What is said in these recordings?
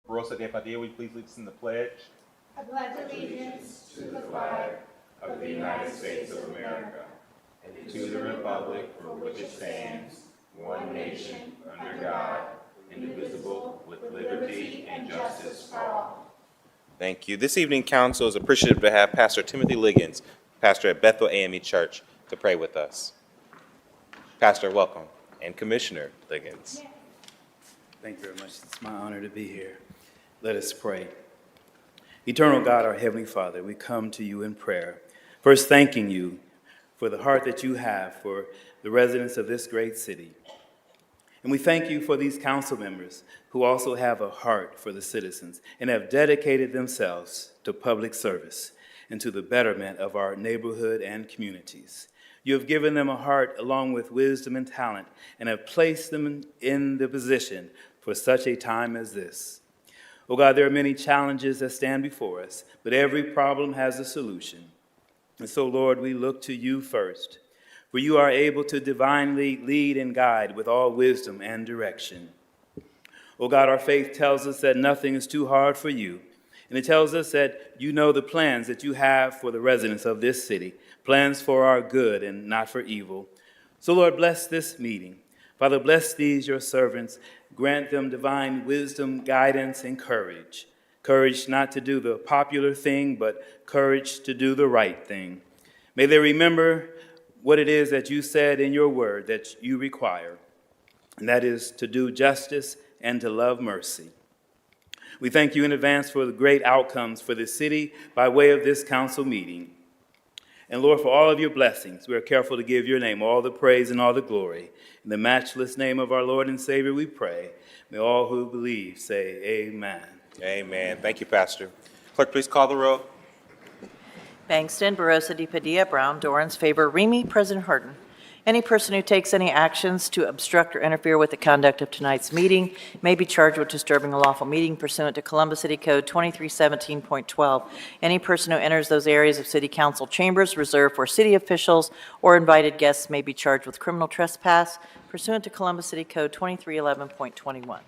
Rosa de Padilla, will you please lead us in the pledge? I pledge allegiance to the flag of the United States of America and to the republic for which it stands, one nation, under God, indivisible, with liberty and justice for all. Thank you. This evening, council is appreciative to have Pastor Timothy Liggins, pastor at Bethel AME Church, to pray with us. Pastor, welcome, and Commissioner Liggins. Thank you very much. It's my honor to be here. Let us pray. Eternal God, our Heavenly Father, we come to you in prayer. First, thanking you for the heart that you have for the residents of this great city. And we thank you for these council members who also have a heart for the citizens and have dedicated themselves to public service and to the betterment of our neighborhood and communities. You have given them a heart along with wisdom and talent and have placed them in the position for such a time as this. Oh God, there are many challenges that stand before us, but every problem has a solution. And so, Lord, we look to you first, for you are able to divinely lead and guide with all wisdom and direction. Oh God, our faith tells us that nothing is too hard for you, and it tells us that you know the plans that you have for the residents of this city, plans for our good and not for evil. So, Lord, bless this meeting. Father, bless these, your servants. Grant them divine wisdom, guidance, and courage. Courage not to do the popular thing, but courage to do the right thing. May they remember what it is that you said in your word that you require, and that is to do justice and to love mercy. We thank you in advance for the great outcomes for the city by way of this council meeting. And Lord, for all of your blessings, we are careful to give your name all the praise and all the glory. In the matchless name of our Lord and Savior, we pray. May all who believe say amen. Amen. Thank you, Pastor. Clerk, please call the roll. Bangston, Barosa de Padilla, Brown, Dorans, Faber, Remy, President Hardin. Any person who takes any actions to obstruct or interfere with the conduct of tonight's meeting may be charged with disturbing a lawful meeting pursuant to Columbus City Code 2317.12. Any person who enters those areas of city council chambers reserved for city officials or invited guests may be charged with criminal trespass pursuant to Columbus City Code 2311.21.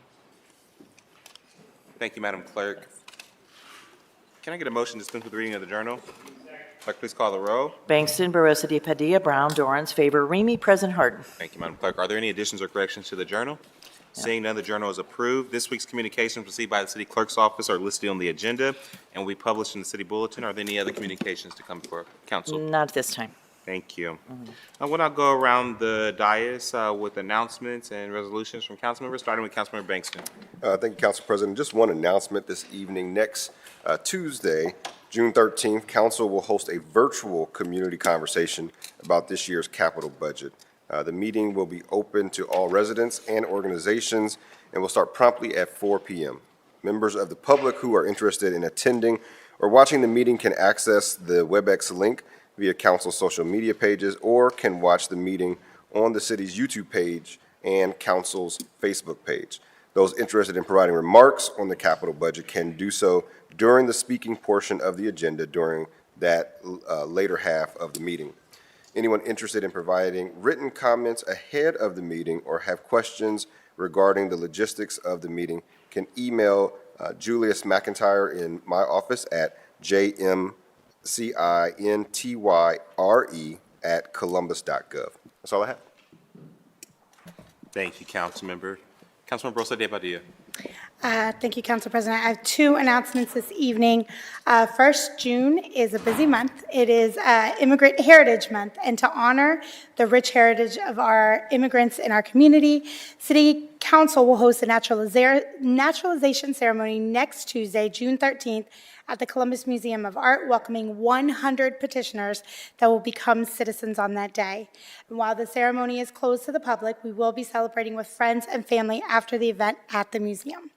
Thank you, Madam Clerk. Can I get a motion to dispense with the reading of the journal? Clerk, please call the roll. Bangston, Barosa de Padilla, Brown, Dorans, Faber, Remy, President Hardin. Thank you, Madam Clerk. Are there any additions or corrections to the journal? Seeing none, the journal is approved. This week's communications received by the City Clerk's office are listed on the agenda and will be published in the City Bulletin. Are there any other communications to come before Council? Not at this time. Thank you. I will now go around the dais with announcements and resolutions from council members, starting with Councilmember Bangston. Thank you, Council President. Just one announcement this evening. Next Tuesday, June 13th, Council will host a virtual community conversation about this year's capital budget. The meeting will be open to all residents and organizations and will start promptly at 4 p.m. Members of the public who are interested in attending or watching the meeting can access the WebEx link via Council's social media pages or can watch the meeting on the city's YouTube page and Council's Facebook page. Those interested in providing remarks on the capital budget can do so during the speaking portion of the agenda during that later half of the meeting. Anyone interested in providing written comments ahead of the meeting or have questions regarding the logistics of the meeting can email Julius McIntyre in my office at jmcintyre@columbus.gov. That's all I have. Thank you, Councilmember. Councilmember Rosa de Padilla. Thank you, Council President. I have two announcements this evening. First, June is a busy month. It is Immigrant Heritage Month, and to honor the rich heritage of our immigrants in our community, City Council will host a naturalization ceremony next Tuesday, June 13th, at the Columbus Museum of Art, welcoming 100 petitioners that will become citizens on that day. And while the ceremony is closed to the public, we will be celebrating with friends and family after the event at the museum.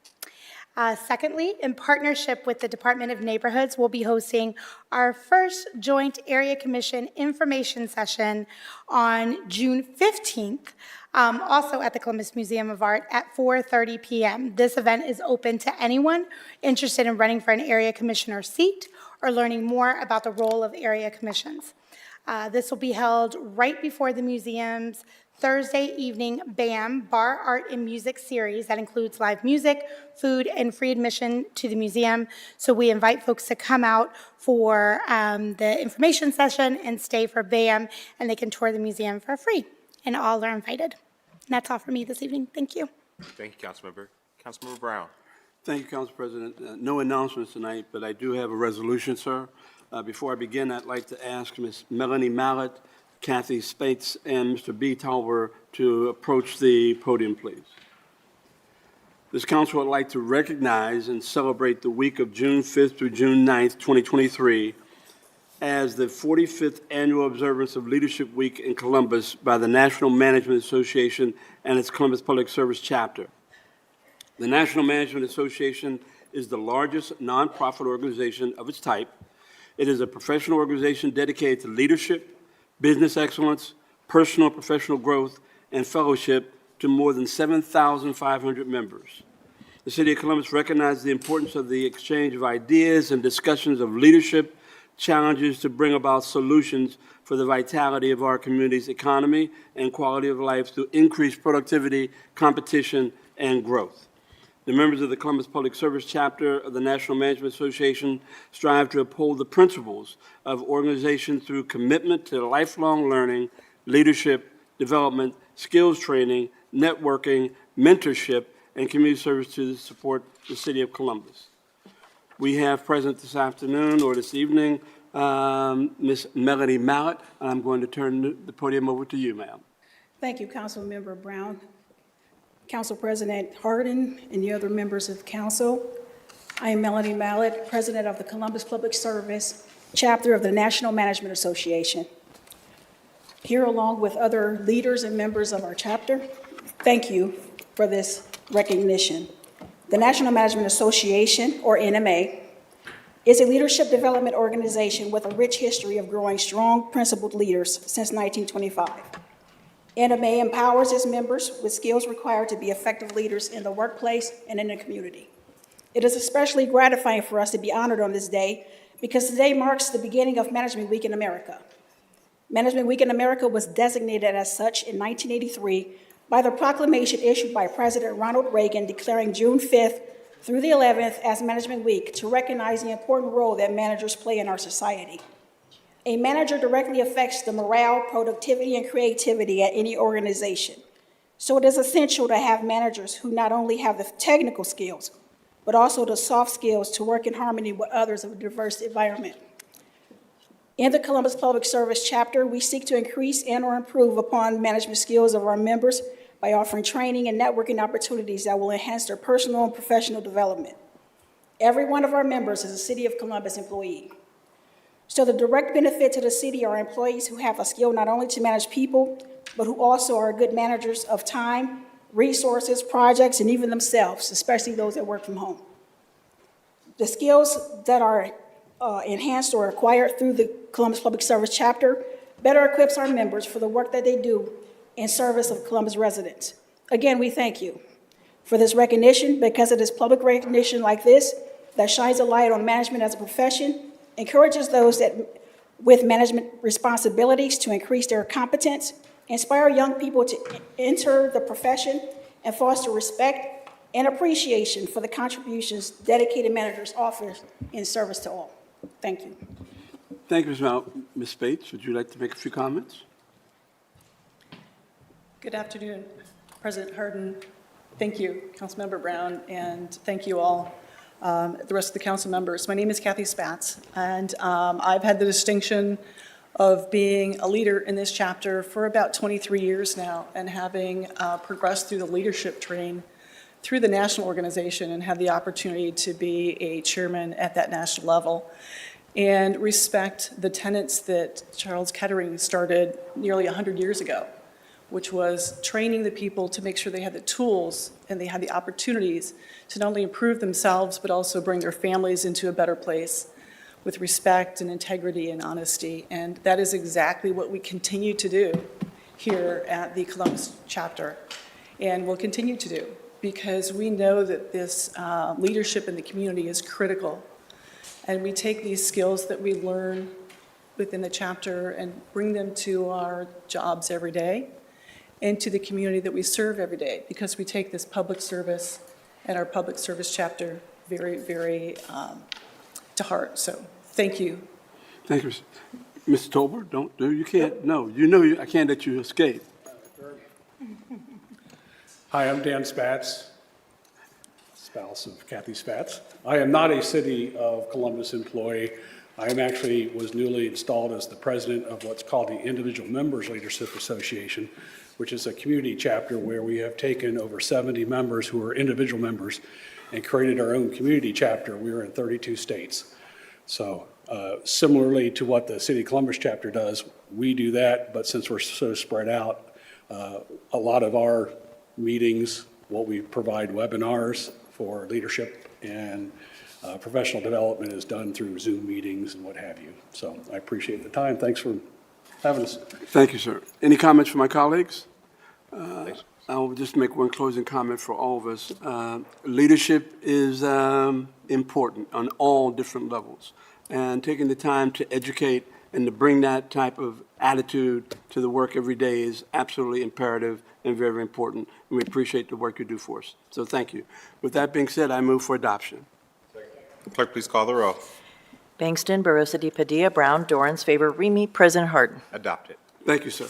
Secondly, in partnership with the Department of Neighborhoods, we'll be hosting our first joint area commission information session on June 15th, also at the Columbus Museum of Art at 4:30 p.m. This event is open to anyone interested in running for an area commissioner seat or learning more about the role of area commissions. This will be held right before the museum's Thursday evening BAM, Bar Art and Music series that includes live music, food, and free admission to the museum. So we invite folks to come out for the information session and stay for BAM, and they can tour the museum for free, and all are invited. And that's all for me this evening. Thank you. Thank you, Councilmember. Councilmember Brown. Thank you, Council President. No announcements tonight, but I do have a resolution, sir. Before I begin, I'd like to ask Ms. Melanie Mallett, Kathy Spates, and Mr. B. Tauber to approach the podium, please. This council would like to recognize and celebrate the week of June 5th through June 9th, 2023, as the 45th annual observance of Leadership Week in Columbus by the National Management Association and its Columbus Public Service chapter. The National Management Association is the largest nonprofit organization of its type. It is a professional organization dedicated to leadership, business excellence, personal and professional growth, and fellowship to more than 7,500 members. The City of Columbus recognizes the importance of the exchange of ideas and discussions of leadership challenges to bring about solutions for the vitality of our community's economy and quality of life through increased productivity, competition, and growth. The members of the Columbus Public Service Chapter of the National Management Association strive to uphold the principles of organization through commitment to lifelong learning, leadership, development, skills training, networking, mentorship, and community service to support the City of Columbus. We have present this afternoon or this evening Ms. Melanie Mallett. I'm going to turn the podium over to you, ma'am. Thank you, Councilmember Brown, Council President Hardin, and the other members of council. I am Melanie Mallett, President of the Columbus Public Service Chapter of the National Management Association. Here, along with other leaders and members of our chapter, thank you for this recognition. The National Management Association, or NMA, is a leadership development organization with a rich history of growing strong, principled leaders since 1925. NMA empowers its members with skills required to be effective leaders in the workplace and in the community. It is especially gratifying for us to be honored on this day because today marks the beginning of Management Week in America. Management Week in America was designated as such in 1983 by the proclamation issued by President Ronald Reagan declaring June 5th through the 11th as Management Week to recognize the important role that managers play in our society. A manager directly affects the morale, productivity, and creativity at any organization. So it is essential to have managers who not only have the technical skills, but also the soft skills to work in harmony with others of a diverse environment. In the Columbus Public Service Chapter, we seek to increase and/or improve upon management skills of our members by offering training and networking opportunities that will enhance their personal and professional development. Every one of our members is a City of Columbus employee. So the direct benefit to the city are employees who have a skill not only to manage people, but who also are good managers of time, resources, projects, and even themselves, especially those that work from home. The skills that are enhanced or acquired through the Columbus Public Service Chapter better equips our members for the work that they do in service of Columbus residents. Again, we thank you for this recognition because it is public recognition like this that shines a light on management as a profession, encourages those that with management responsibilities to increase their competence, inspire young people to enter the profession, and foster respect and appreciation for the contributions dedicated managers offer in service to all. Thank you. Thank you, Ms. Mallett. Ms. Spates, would you like to make a few comments? Good afternoon, President Hardin. Thank you, Councilmember Brown, and thank you all, the rest of the council members. My name is Kathy Spatz, and I've had the distinction of being a leader in this chapter for about 23 years now, and having progressed through the leadership train through the national organization and had the opportunity to be a chairman at that national level and respect the tenets that Charles Kettering started nearly 100 years ago, which was training the people to make sure they had the tools and they had the opportunities to not only improve themselves, but also bring their families into a better place with respect and integrity and honesty. And that is exactly what we continue to do here at the Columbus chapter, and will continue to do, because we know that this leadership in the community is critical. And we take these skills that we learn within the chapter and bring them to our jobs every day. into the community that we serve every day, because we take this public service and our public service chapter very, very to heart. So thank you. Thank you. Mr. Tolbert, you can't, no, I can't let you escape. Hi, I'm Dan Spatz, spouse of Kathy Spatz. I am not a City of Columbus employee. I was newly installed as the president of what's called the Individual Members Leadership Association, which is a community chapter where we have taken over 70 members who are individual members and created our own community chapter. We are in 32 states. So similarly to what the City of Columbus chapter does, we do that, but since we're so spread out, a lot of our meetings, we provide webinars for leadership, and professional development is done through Zoom meetings and what have you. So I appreciate the time. Thanks for having us. Thank you, sir. Any comments from my colleagues? I'll just make one closing comment for all of us. Leadership is important on all different levels, and taking the time to educate and to bring that type of attitude to the work every day is absolutely imperative and very, very important. And we appreciate the work you do for us. So thank you. With that being said, I move for adoption. Clerk, please call the roll. Bangston, Barosa de Padilla, Brown, Dorans, favor, Remy, President Hardin. Adopted. Thank you, sir.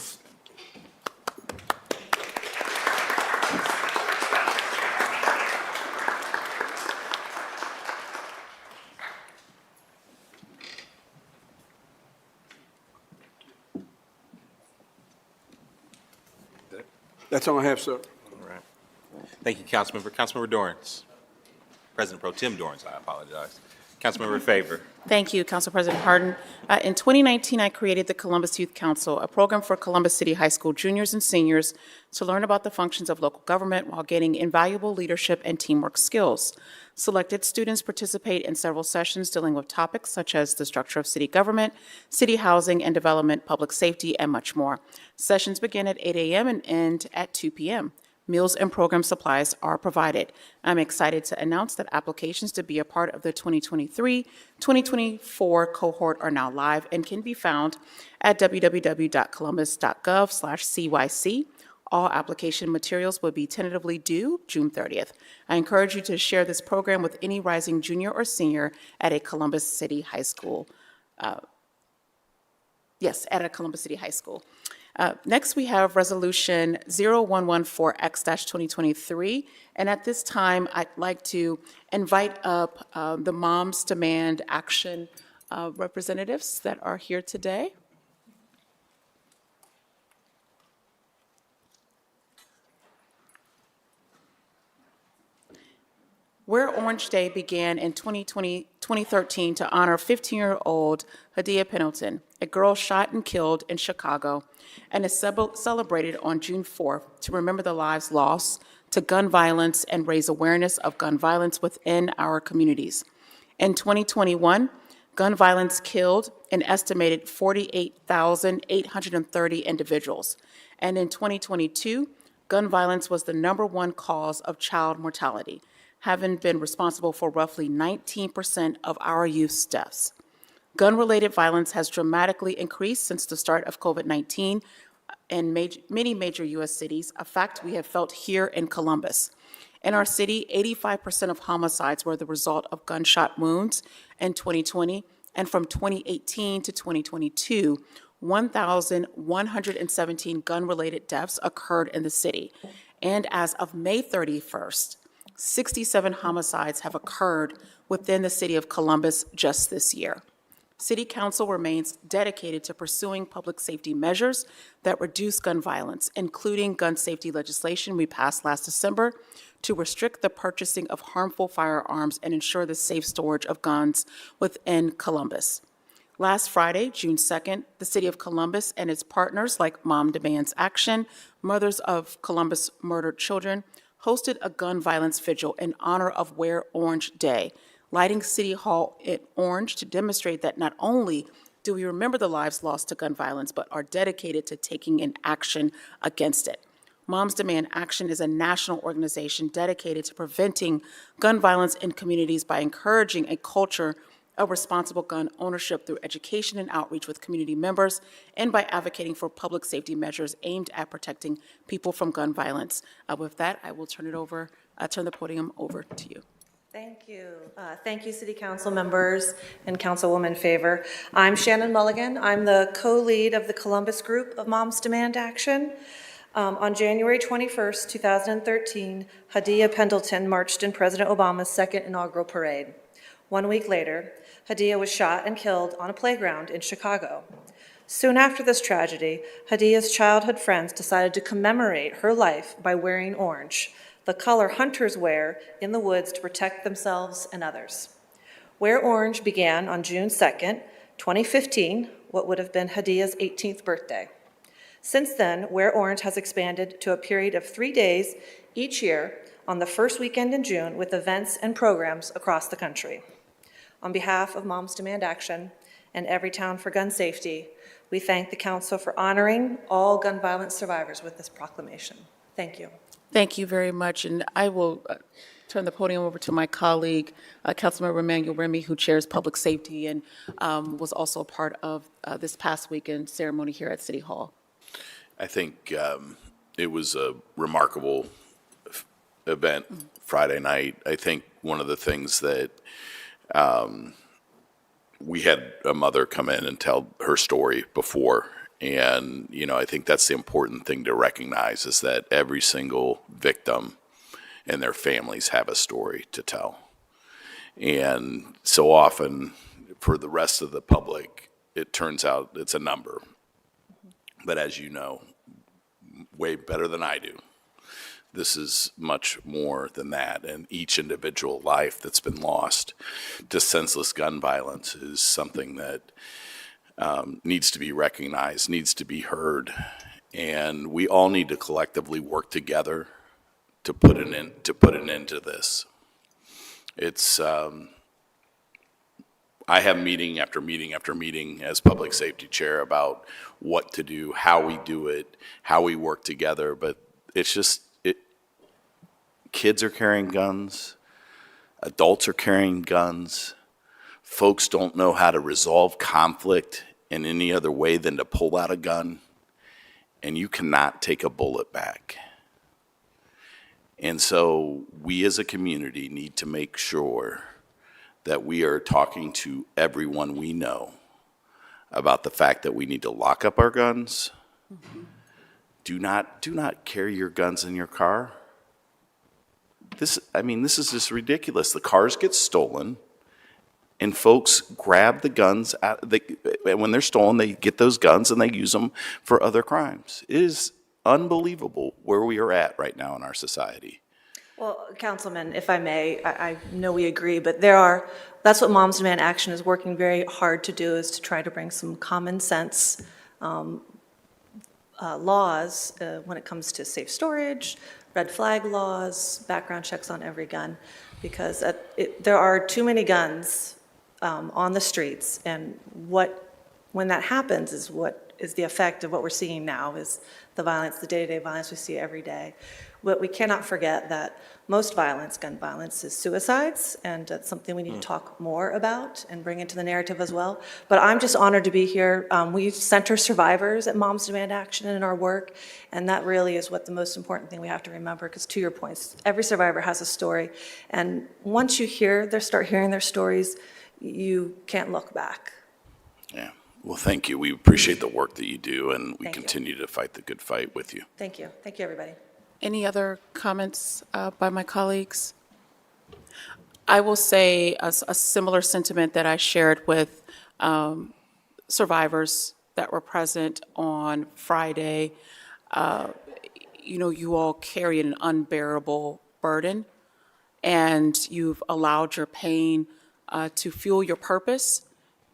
That's all I have, sir. All right. Thank you, Councilmember. Councilmember Dorrance. President Pro Tem Dorrance, I apologize. Councilmember Favor. Thank you, Council President Hardin. In 2019, I created the Columbus Youth Council, a program for Columbus City High School juniors and seniors to learn about the functions of local government while gaining invaluable leadership and teamwork skills. Selected students participate in several sessions dealing with topics such as the structure of city government, city housing and development, public safety, and much more. Sessions begin at 8 a.m. and end at 2 p.m. Meals and program supplies are provided. I'm excited to announce that applications to be a part of the 2023-2024 cohort are now live and can be found at www.columbus.gov/CYC. All application materials will be tentatively due June 30th. I encourage you to share this program with any rising junior or senior at a Columbus City High School. At a Columbus City High School. Next, we have Resolution 0114X-2023, and at this time, I'd like to invite up the Moms Demand Action representatives that are here today. Where Orange Day began in 2013 to honor 15-year-old Hadia Pendleton, a girl shot and killed in Chicago, and is celebrated on June 4th to remember the lives lost to gun violence and raise awareness of gun violence within our communities. In 2021, gun violence killed an estimated 48,830 individuals, and in 2022, gun violence was the #1 cause of child mortality, having been responsible for roughly 19% of our youth's deaths. Gun-related violence has dramatically increased since the start of COVID-19 in many major U.S. cities, a fact we have felt here in Columbus. In our city, 85% of homicides were the result of gunshot wounds in 2020, and from 2018 to 2022, 1,117 gun-related deaths occurred in the city. And as of May 31st, 67 homicides have occurred within the city of Columbus just this year. City Council remains dedicated to pursuing public safety measures that reduce gun violence, including gun safety legislation we passed last December to restrict the purchasing of harmful firearms and ensure the safe storage of guns within Columbus. Last Friday, June 2nd, the City of Columbus and its partners like Mom Demands Action, Mothers of Columbus Murdered Children, hosted a gun violence vigil in honor of Wear Orange Day, lighting City Hall in orange to demonstrate that not only do we remember the lives lost to gun violence, but are dedicated to taking an action against it. Moms Demand Action is a national organization dedicated to preventing gun violence in communities by encouraging a culture of responsible gun ownership through education and outreach with community members, and by advocating for public safety measures aimed at protecting people from gun violence. With that, I will turn the podium over to you. Thank you. Thank you, City Council members and Councilwoman Favor. I'm Shannon Mulligan. I'm the co-lead of the Columbus Group of Moms Demand Action. On January 21st, 2013, Hadia Pendleton marched in President Obama's second inaugural parade. 1 week later, Hadia was shot and killed on a playground in Chicago. Soon after this tragedy, Hadia's childhood friends decided to commemorate her life by wearing orange, the color hunters wear in the woods to protect themselves and others. Wear Orange began on June 2nd, 2015, what would have been Hadia's 18th birthday. Since then, Wear Orange has expanded to a period of 3 days each year on the first weekend in June with events and programs across the country. On behalf of Moms Demand Action and Everytown for Gun Safety, we thank the Council for honoring all gun violence survivors with this proclamation. Thank you. Thank you very much, and I will turn the podium over to my colleague, Councilmember Emmanuel Remy, who chairs Public Safety and was also a part of this past weekend ceremony here at City Hall. I think it was a remarkable event Friday night. I think one of the things that we had a mother come in and tell her story before. And, you know, I think that's the important thing to recognize is that every single victim and their families have a story to tell. And so often for the rest of the public, it turns out it's a number. But as you know, way better than I do, this is much more than that. And each individual life that's been lost to senseless gun violence is something that needs to be recognized, needs to be heard. And we all need to collectively work together to put an end to this. It's I have meeting after meeting after meeting as public safety chair about what to do, how we do it, how we work together, but it's just, kids are carrying guns, adults are carrying guns, folks don't know how to resolve conflict in any other way than to pull out a gun, and you cannot take a bullet back. And so we as a community need to make sure that we are talking to everyone we know about the fact that we need to lock up our guns. Mm-hmm. Do not carry your guns in your car. This is just ridiculous. The cars get stolen, and folks grab the guns when they're stolen. They get those guns and they use them for other crimes. It is unbelievable where we are at right now in our society. Well, Councilman, if I may, I know we agree, but that's what Moms Demand Action is working very hard to do, is to try to bring some common sense laws when it comes to safe storage, red flag laws, background checks on every gun, because there are too many guns on the streets, and when that happens is what is the effect of what we're seeing now, is the violence, the day-to-day violence we see every day. But we cannot forget that most violence, gun violence, is suicides, and that's something we need to talk more about and bring into the narrative as well. But I'm just honored to be here. We center survivors at Moms Demand Action in our work, and that really is what the most important thing we have to remember, because to your points, every survivor has a story, and once you start hearing their stories, you can't look back. Yeah. Well, thank you. We appreciate the work that you do, and we continue to fight the good fight with you. Thank you. Thank you, everybody. Any other comments by my colleagues? I will say a similar sentiment that I shared with survivors that were present on Friday. You all carry an unbearable burden, and you've allowed your pain to fuel your purpose.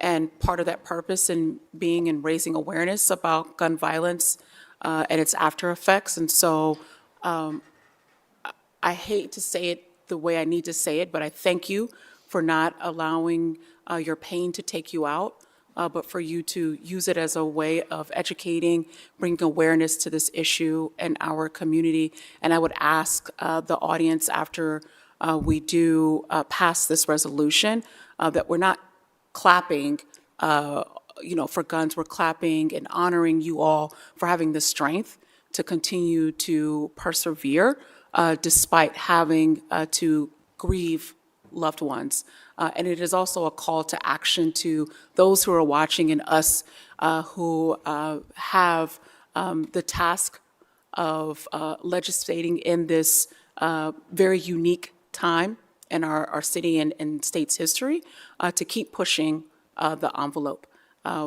And part of that purpose in being and raising awareness about gun violence and its after effects. And so I hate to say it the way I need to say it, but I thank you for not allowing your pain to take you out, but for you to use it as a way of educating, bringing awareness to this issue in our community. And I would ask the audience, after we do pass this resolution, that we're not clapping, for guns. We're clapping and honoring you all for having the strength to continue to persevere despite having to grieve loved ones. And it is also a call to action to those who are watching and us who have the task of legislating in this very unique time in our city and state's history to keep pushing the envelope.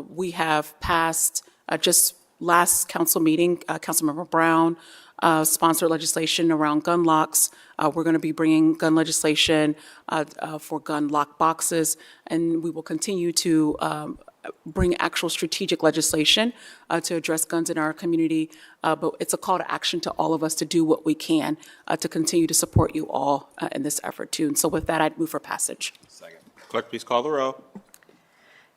We have passed, just last council meeting, Councilmember Brown sponsored legislation around gun locks. We're going to be bringing gun legislation for gun lock boxes, and we will continue to bring actual strategic legislation to address guns in our community. But it's a call to action to all of us to do what we can to continue to support you all in this effort too. And so with that, I'd move for passage. Second. Clerk, please call the row.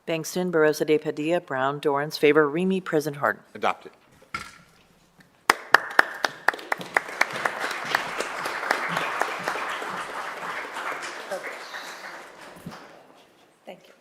Bangston, Barosa de Padilla, Brown, Dorans, favor, Remy, President Hardin. Adopted. Thank you.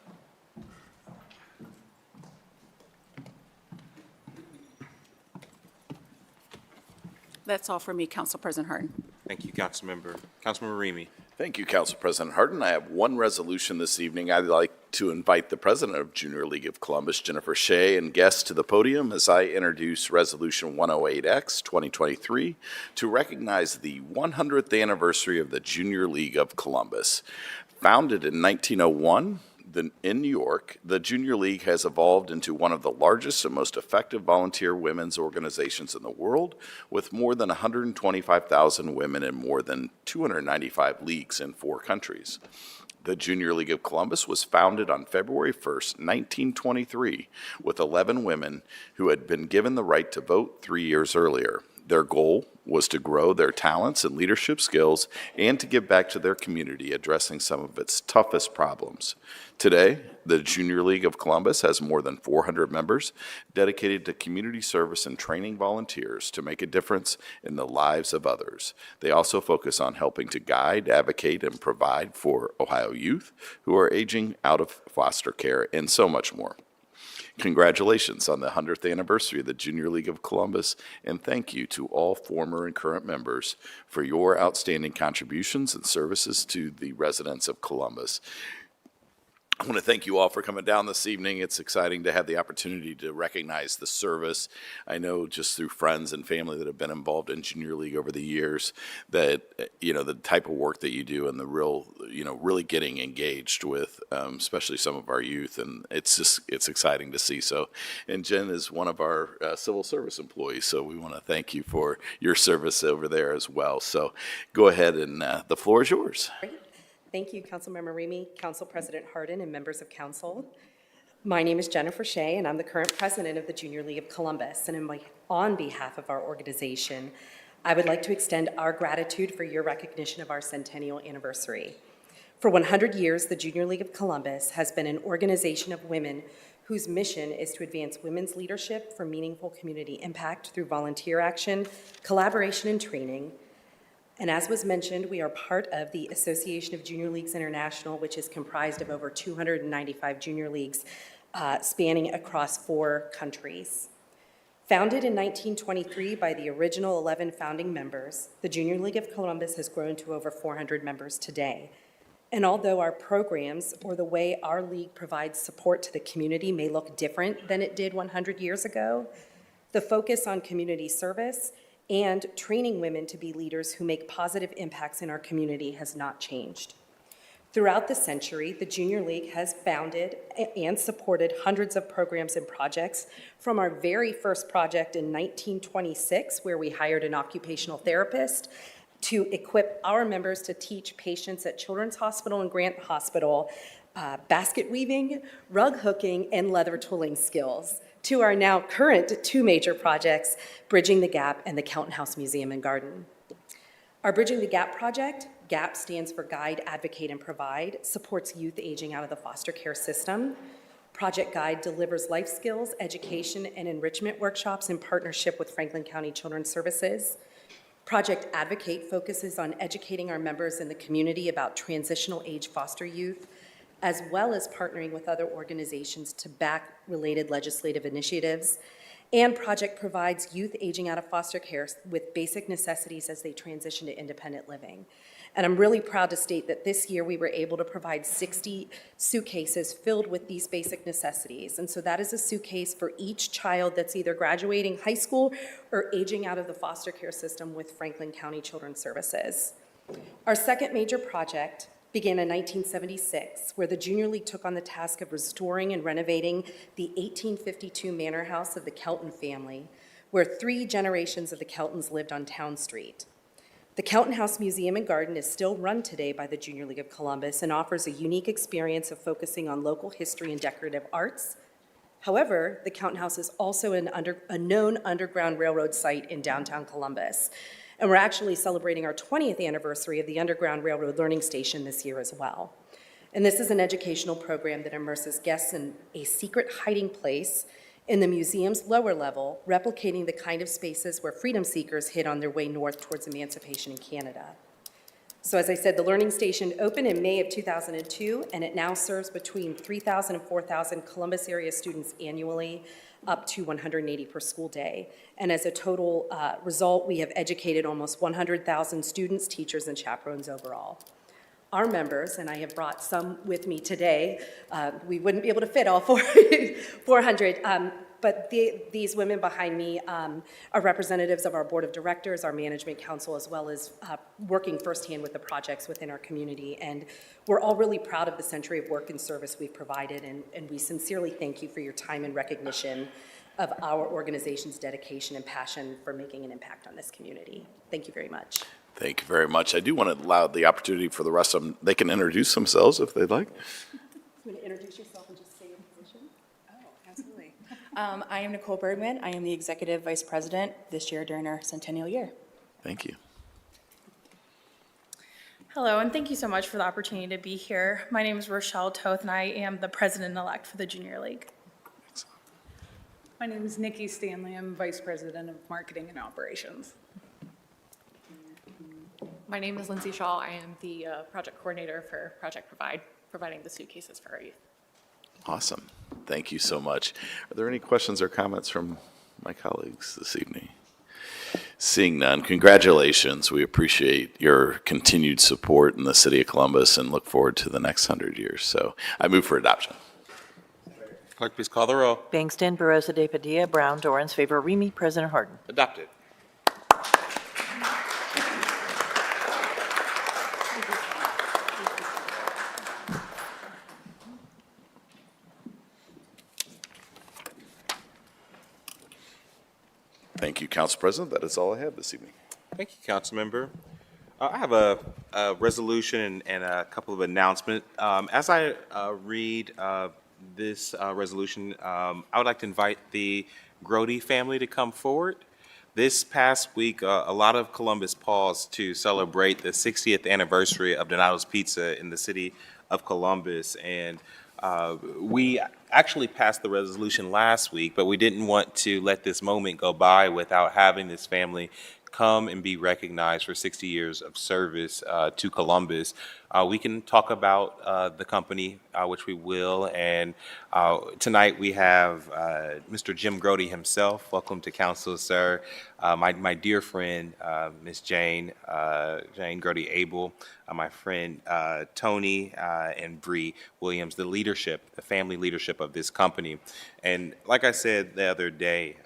That's all for me, Council President Hardin. Thank you, Councilmember. Councilmember Remy. Thank you, Council President Hardin. I have one resolution this evening. I'd like to invite the President of Junior League of Columbus, Jennifer Shea, and guests to the podium as I introduce Resolution 108X 2023 to recognize the 100th anniversary of the Junior League of Columbus. Founded in 1901, in New York, the Junior League has evolved into one of the largest and most effective volunteer women's organizations in the world, with more than 125,000 women in more than 295 leagues in 4 countries. The Junior League of Columbus was founded on February 1st, 1923, with 11 women who had been given the right to vote 3 years earlier. Their goal was to grow their talents and leadership skills and to give back to their community, addressing some of its toughest problems. Today, the Junior League of Columbus has more than 400 members dedicated to community service and training volunteers to make a difference in the lives of others. They also focus on helping to guide, advocate, and provide for Ohio youth who are aging out of foster care and so much more. Congratulations on the 100th anniversary of the Junior League of Columbus, and thank you to all former and current members for your outstanding contributions and services to the residents of Columbus. I want to thank you all for coming down this evening. It's exciting to have the opportunity to recognize the service. I know just through friends and family that have been involved in Junior League over the years that, the type of work that you do and the real, really getting engaged with, especially some of our youth. And it's exciting to see. So, and Jen is one of our civil service employees. So we want to thank you for your service over there as well. So go ahead and the floor is yours. Thank you, Councilmember Remy, Council President Hardin, and members of council. My name is Jennifer Shea, and I'm the current president of the Junior League of Columbus. And on behalf of our organization, I would like to extend our gratitude for your recognition of our centennial anniversary. For 100 years, the Junior League of Columbus has been an organization of women whose mission is to advance women's leadership for meaningful community impact through volunteer action, collaboration, and training. And as was mentioned, we are part of the Association of Junior Leagues International, which is comprised of over 295 junior leagues spanning across 4 countries. Founded in 1923 by the original 11 founding members, the Junior League of Columbus has grown to over 400 members today. And although our programs or the way our league provides support to the community may look different than it did 100 years ago, the focus on community service and training women to be leaders who make positive impacts in our community has not changed. Throughout the century, the Junior League has founded and supported hundreds of programs and projects, from our very first project in 1926, where we hired an occupational therapist to equip our members to teach patients at Children's Hospital and Grant Hospital basket weaving, rug hooking, and leather tooling skills, to our now current 2 major projects, Bridging the Gap and the Kelton House Museum and Garden. Our Bridging the Gap project, GAP stands for Guide, Advocate, and Provide, supports youth aging out of the foster care system. Project Guide delivers life skills, education, and enrichment workshops in partnership with Franklin County Children's Services. Project Advocate focuses on educating our members in the community about transitional age foster youth, as well as partnering with other organizations to back related legislative initiatives. And project provides youth aging out of foster care with basic necessities as they transition to independent living. And I'm really proud to state that this year we were able to provide 60 suitcases filled with these basic necessities. And so that is a suitcase for each child that's either graduating high school or aging out of the foster care system with Franklin County Children's Services. Our second major project began in 1976, where the Junior League took on the task of restoring and renovating the 1852 manor house of the Kelton family, where 3 generations of the Keltons lived on Town Street. The Kelton House Museum and Garden is still run today by the Junior League of Columbus and offers a unique experience of focusing on local history and decorative arts. However, the Kelton House is also a known Underground Railroad site in downtown Columbus. And we're actually celebrating our 20th anniversary of the Underground Railroad Learning Station this year as well. And this is an educational program that immerses guests in a secret hiding place in the museum's lower level, replicating the kind of spaces where freedom seekers hid on their way north towards emancipation in Canada. So as I said, the Learning Station opened in May of 2002, and it now serves between 3,000 and 4,000 Columbus area students annually, up to 180 per school day. And as a total result, we have educated almost 100,000 students, teachers, and chaperones overall. Our members, and I have brought some with me today, we wouldn't be able to fit all 400, but these women behind me are representatives of our board of directors, our management council, as well as working firsthand with the projects within our community. And we're all really proud of the century of work and service we've provided, and we sincerely thank you for your time and recognition of our organization's dedication and passion for making an impact on this community. Thank you very much. Thank you very much. I do want to allow the opportunity for the rest of them. They can introduce themselves if they'd like. You want to introduce yourself and just say your position? Oh, absolutely. I am Nicole Bergman. I am the Executive Vice President this year during our centennial year. Thank you. Hello, and thank you so much for the opportunity to be here. My name is Rochelle Toth, and I am the President-elect for the Junior League. My name is Nikki Stanley. I'm Vice President of Marketing and Operations. My name is Lindsay Shaw. I am the project coordinator for Project Provide, providing the suitcases for our youth. Awesome. Thank you so much. Are there any questions or comments from my colleagues this evening? Seeing none, congratulations. We appreciate your continued support in the city of Columbus and look forward to the next 100 years. So I move for adoption. Clerk, please call the roll. Bangston, Barosa de Padilla, Brown, Dorans, favor, Remy, President Hardin. Adopted. Thank you, Council President. That is all I have this evening. Thank you, Councilmember. I have a resolution and a couple of announcements. As I read this resolution, I would like to invite the Grody family to come forward. This past week, a lot of Columbus paused to celebrate the 60th anniversary of Donato's Pizza in the city of Columbus. And we actually passed the resolution last week, but we didn't want to let this moment go by without having this family come and be recognized for 60 years of service to Columbus. We can talk about the company, which we will, and tonight we have Mr. Jim Grody himself. Welcome to council, sir. My dear friend, Miss Jane Grody Abel, my friend Tony and Bree Williams, the family leadership of this company. And like I said the other day,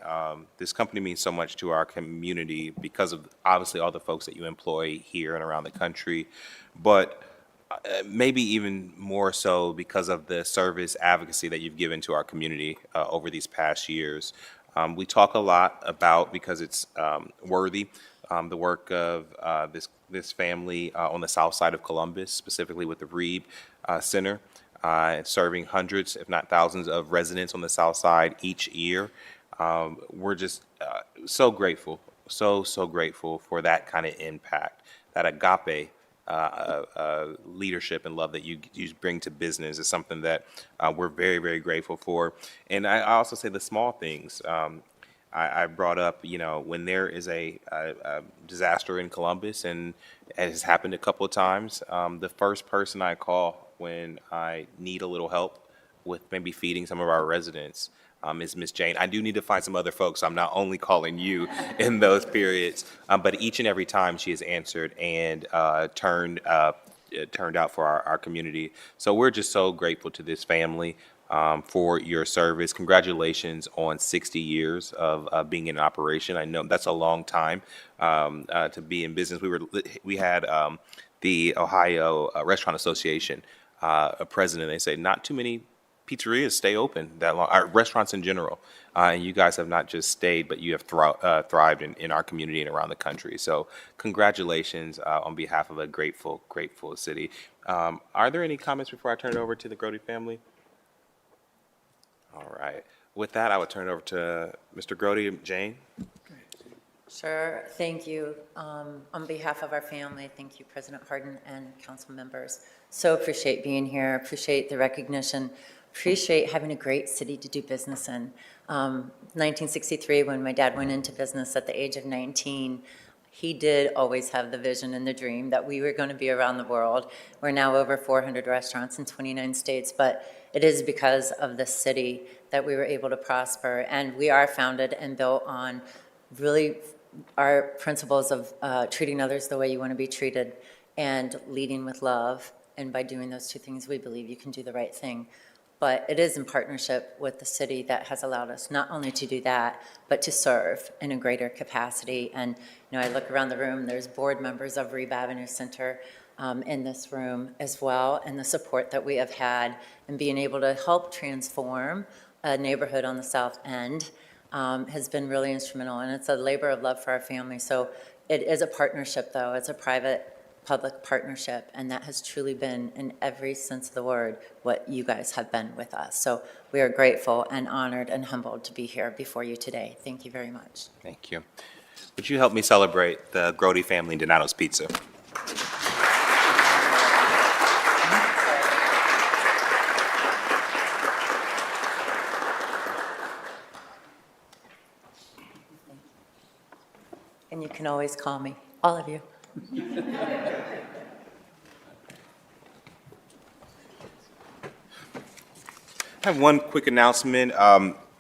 this company means so much to our community because of obviously all the folks that you employ here and around the country, but maybe even more so because of the service advocacy that you've given to our community over these past years. We talk a lot about, because it's worthy, the work of this family on the south side of Columbus, specifically with the Reeb Center, serving hundreds, if not thousands, of residents on the south side each year. We're just so grateful, so grateful for that kind of impact, that agape leadership and love that you bring to business is something that we're very grateful for. And I also say the small things. I brought up, when there is a disaster in Columbus, and it has happened a couple of times, the first person I call when I need a little help with maybe feeding some of our residents is Miss Jane. I do need to find some other folks. I'm not only calling you in those periods, but each and every time she has answered and turned out for our community. So we're just so grateful to this family for your service. Congratulations on 60 years of being in operation. I know that's a long time to be in business. We had the Ohio Restaurant Association a president. They say not too many pizzerias stay open that long, restaurants in general. And you guys have not just stayed, but you have thrived in our community and around the country. So congratulations on behalf of a grateful city. Are there any comments before I turn it over to the Grody family? All right. With that, I would turn it over to Mr. Grody. Jane? Sure. Thank you. On behalf of our family, thank you, President Hardin and council members. So appreciate being here, appreciate the recognition, appreciate having a great city to do business in. 1963, when my dad went into business at the age of 19, he did always have the vision and the dream that we were going to be around the world. We're now over 400 restaurants in 29 states, but it is because of the city that we were able to prosper. And we are founded and built on really our principles of treating others the way you want to be treated and leading with love. And by doing those two things, we believe you can do the right thing. But it is in partnership with the city that has allowed us not only to do that, but to serve in a greater capacity. And I look around the room, there's board members of Reeb Avenue Center in this room as well, and the support that we have had in being able to help transform a neighborhood on the South End has been really instrumental, and it's a labor of love for our family. So it is a partnership, though. It's a private-public partnership, and that has truly been, in every sense of the word, what you guys have been with us. So we are grateful and honored and humbled to be here before you today. Thank you very much. Thank you. Would you help me celebrate the Grody family and Donato's Pizza? And you can always call me, all of you. I have one quick announcement.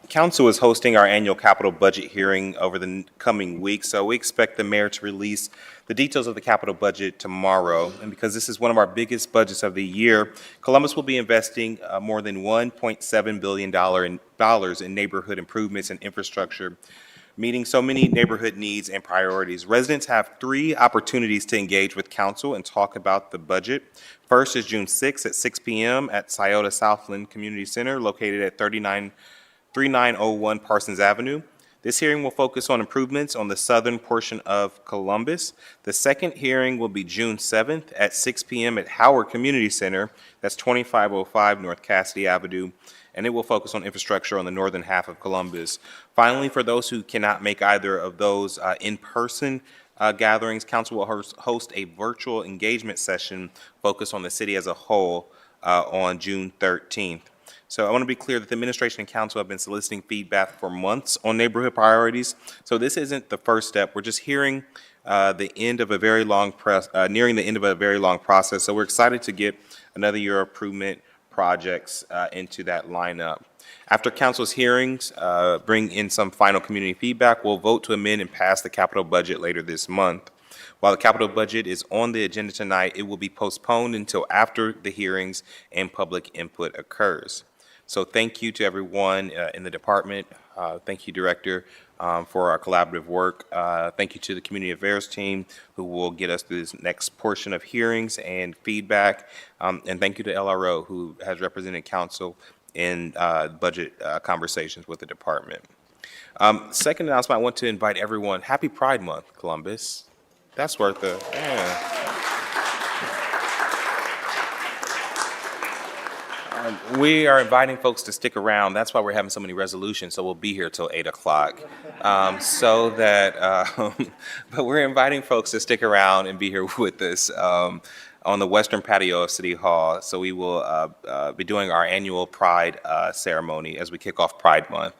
Council is hosting our annual capital budget hearing over the coming week, so we expect the mayor to release the details of the capital budget tomorrow. And because this is one of our biggest budgets of the year, Columbus will be investing more than $1.7 billion in neighborhood improvements and infrastructure, meeting so many neighborhood needs and priorities. Residents have 3 opportunities to engage with council and talk about the budget. First is June 6th at 6 p.m. at Scioto Southland Community Center, located at 3901 Parsons Avenue. This hearing will focus on improvements on the southern portion of Columbus. The second hearing will be June 7th at 6 p.m. at Howard Community Center, that's 2505 North Cassidy Avenue, and it will focus on infrastructure on the northern half of Columbus. Finally, for those who cannot make either of those in-person gatherings, council will host a virtual engagement session focused on the city as a whole on June 13th. So I want to be clear that the administration and council have been soliciting feedback for months on neighborhood priorities. So this isn't the first step. We're just hearing the end of a very long nearing the end of a very long process. So we're excited to get another year of improvement projects into that lineup. After council's hearings bring in some final community feedback, we'll vote to amend and pass the capital budget later this month. While the capital budget is on the agenda tonight, it will be postponed until after the hearings and public input occurs. So thank you to everyone in the department. Thank you, Director, for our collaborative work. Thank you to the Community Affairs team who will get us through this next portion of hearings and feedback. And thank you to LRO who has represented council in budget conversations with the department. Second announcement, I want to invite everyone, happy Pride Month, Columbus. That's worth it, yeah. We are inviting folks to stick around. That's why we're having so many resolutions, so we'll be here till 8 o'clock. But we're inviting folks to stick around and be here with us on the western patio of City Hall. So we will be doing our annual Pride ceremony as we kick off Pride Month.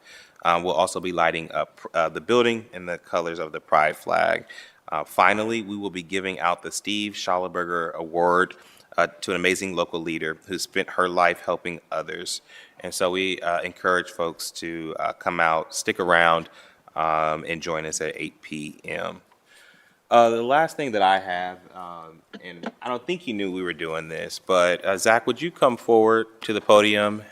We'll also be lighting up the building in the colors of the Pride flag. Finally, we will be giving out the Steve SHELLABERGER Award to an amazing local leader who spent her life helping others. And so we encourage folks to come out, stick around, and join us at 8 p.m. The last thing that I have, and I don't think you knew we were doing this, but Zach, would you come forward to the podium?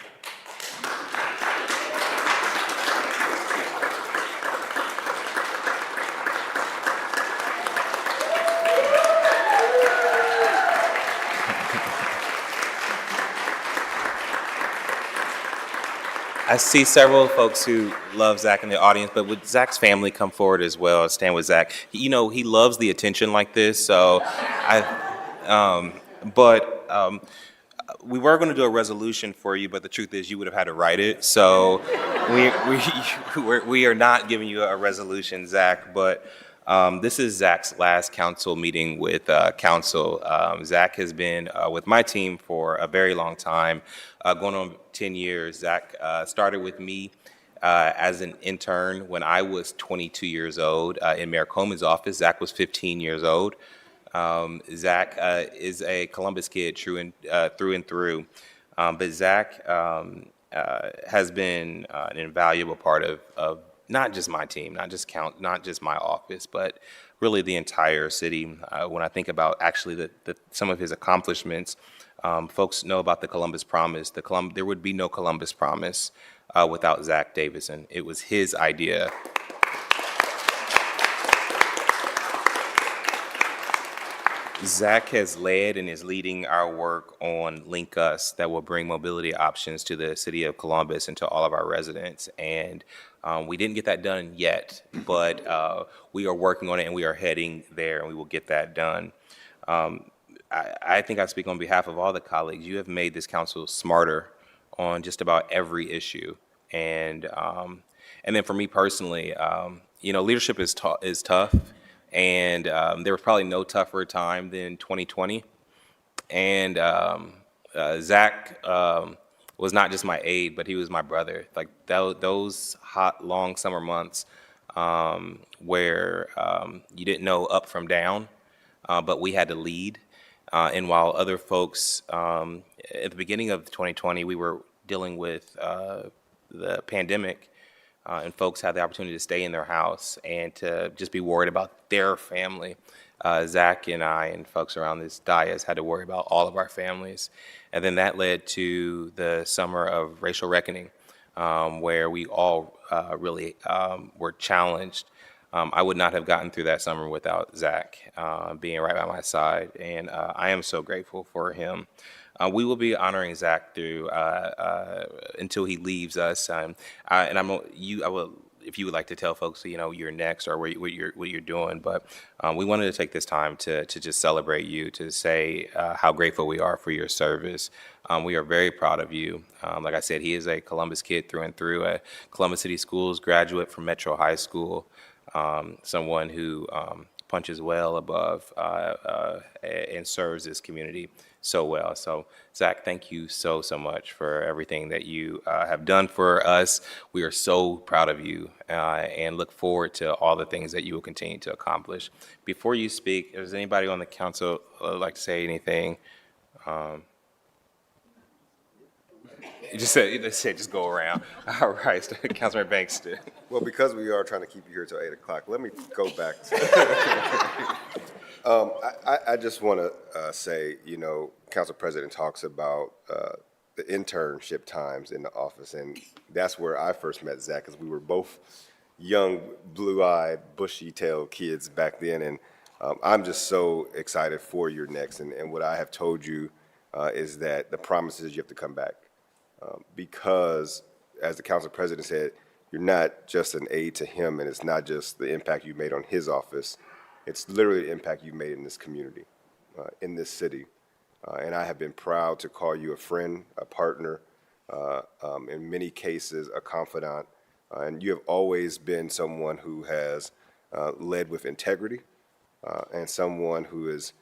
I see several folks who love Zach in the audience, but would Zach's family come forward as well? Stand with Zach. You know, he loves the attention like this, so we were going to do a resolution for you, but the truth is you would have had to write it. So we are not giving you a resolution, Zach, but this is Zach's last council meeting with council. Zach has been with my team for a very long time, going on 10 years. Zach started with me as an intern when I was 22 years old in Mayor Coleman's office. Zach was 15 years old. Zach is a Columbus kid through and through. But Zach has been an invaluable part of not just my team, not just my office, but really the entire city. When I think about actually some of his accomplishments, folks know about the Columbus Promise. There would be no Columbus Promise without Zach Davidson. It was his idea. Zach has led and is leading our work on Link Us that will bring mobility options to the city of Columbus and to all of our residents. And we didn't get that done yet, but we are working on it and we are heading there and we will get that done. I think I speak on behalf of all the colleagues. You have made this council smarter on just about every issue. And then for me personally, leadership is tough. And there was probably no tougher time than 2020. And Zach was not just my aide, but he was my brother. Like those hot, long summer months where you didn't know up from down, but we had to lead. And while other folks, at the beginning of 2020, we were dealing with the pandemic, and folks had the opportunity to stay in their house and to just be worried about their family. Zach and I and folks around this dais had to worry about all of our families. And then that led to the summer of racial reckoning, where we all really were challenged. I would not have gotten through that summer without Zach being right by my side, and I am so grateful for him. We will be honoring Zach through until he leaves us, I will, if you would like to tell folks, you're next or what you're doing. But we wanted to take this time to just celebrate you, to say how grateful we are for your service. We are very proud of you. Like I said, he is a Columbus kid through and through, a Columbus City Schools graduate from Metro High School, someone who punches well above and serves this community so well. So Zach, thank you so much for everything that you have done for us. We are so proud of you and look forward to all the things that you will continue to accomplish. Before you speak, does anybody on the council like to say anything? Just go around. All right, Councilman Banks. Well, because we are trying to keep you here till 8 o'clock, let me go back to I just want to say, Council President talks about the internship times in the office, and that's where I first met Zach, because we were both young, blue-eyed, bushy-tailed kids back then, and I'm just so excited for your next, and what I have told you is that the promise is you have to come back, because, as the Council President said, you're not just an aide to him, and it's not just the impact you made on his office. It's literally the impact you made in this community, in this city. And I have been proud to call you a friend, a partner, in many cases, a confidant. And you have always been someone who has led with integrity, and someone who has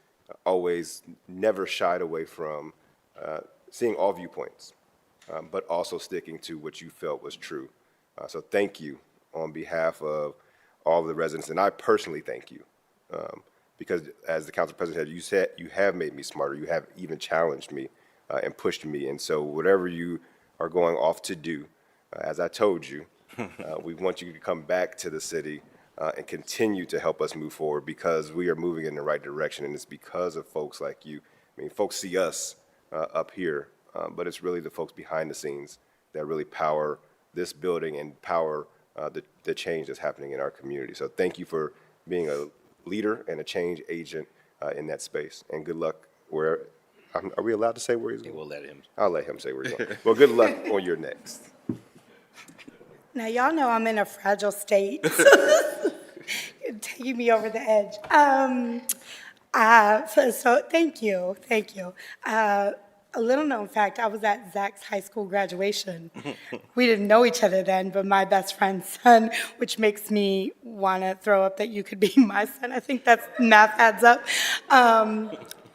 always never shied away from seeing all viewpoints, but also sticking to what you felt was true. So thank you on behalf of all of the residents, and I personally thank you Because as the council president said, you have made me smarter. You have even challenged me and pushed me. And so whatever you are going off to do, as I told you, we want you to come back to the city and continue to help us move forward, because we are moving in the right direction. And it's because of folks like you. I mean, folks see us up here, but it's really the folks behind the scenes that really power this building and power the change that's happening in our community. So thank you for being a leader and a change agent in that space. And good luck where, are we allowed to say where he's going? We'll let him. I'll let him say where he's going. Well, good luck on your next. Now, y'all know I'm in a fragile state. You're taking me over the edge. So thank you. A little known fact, I was at Zach's high school graduation. We didn't know each other then, but my best friend's son, which makes me want to throw up that you could be my son. I think that's math adds up.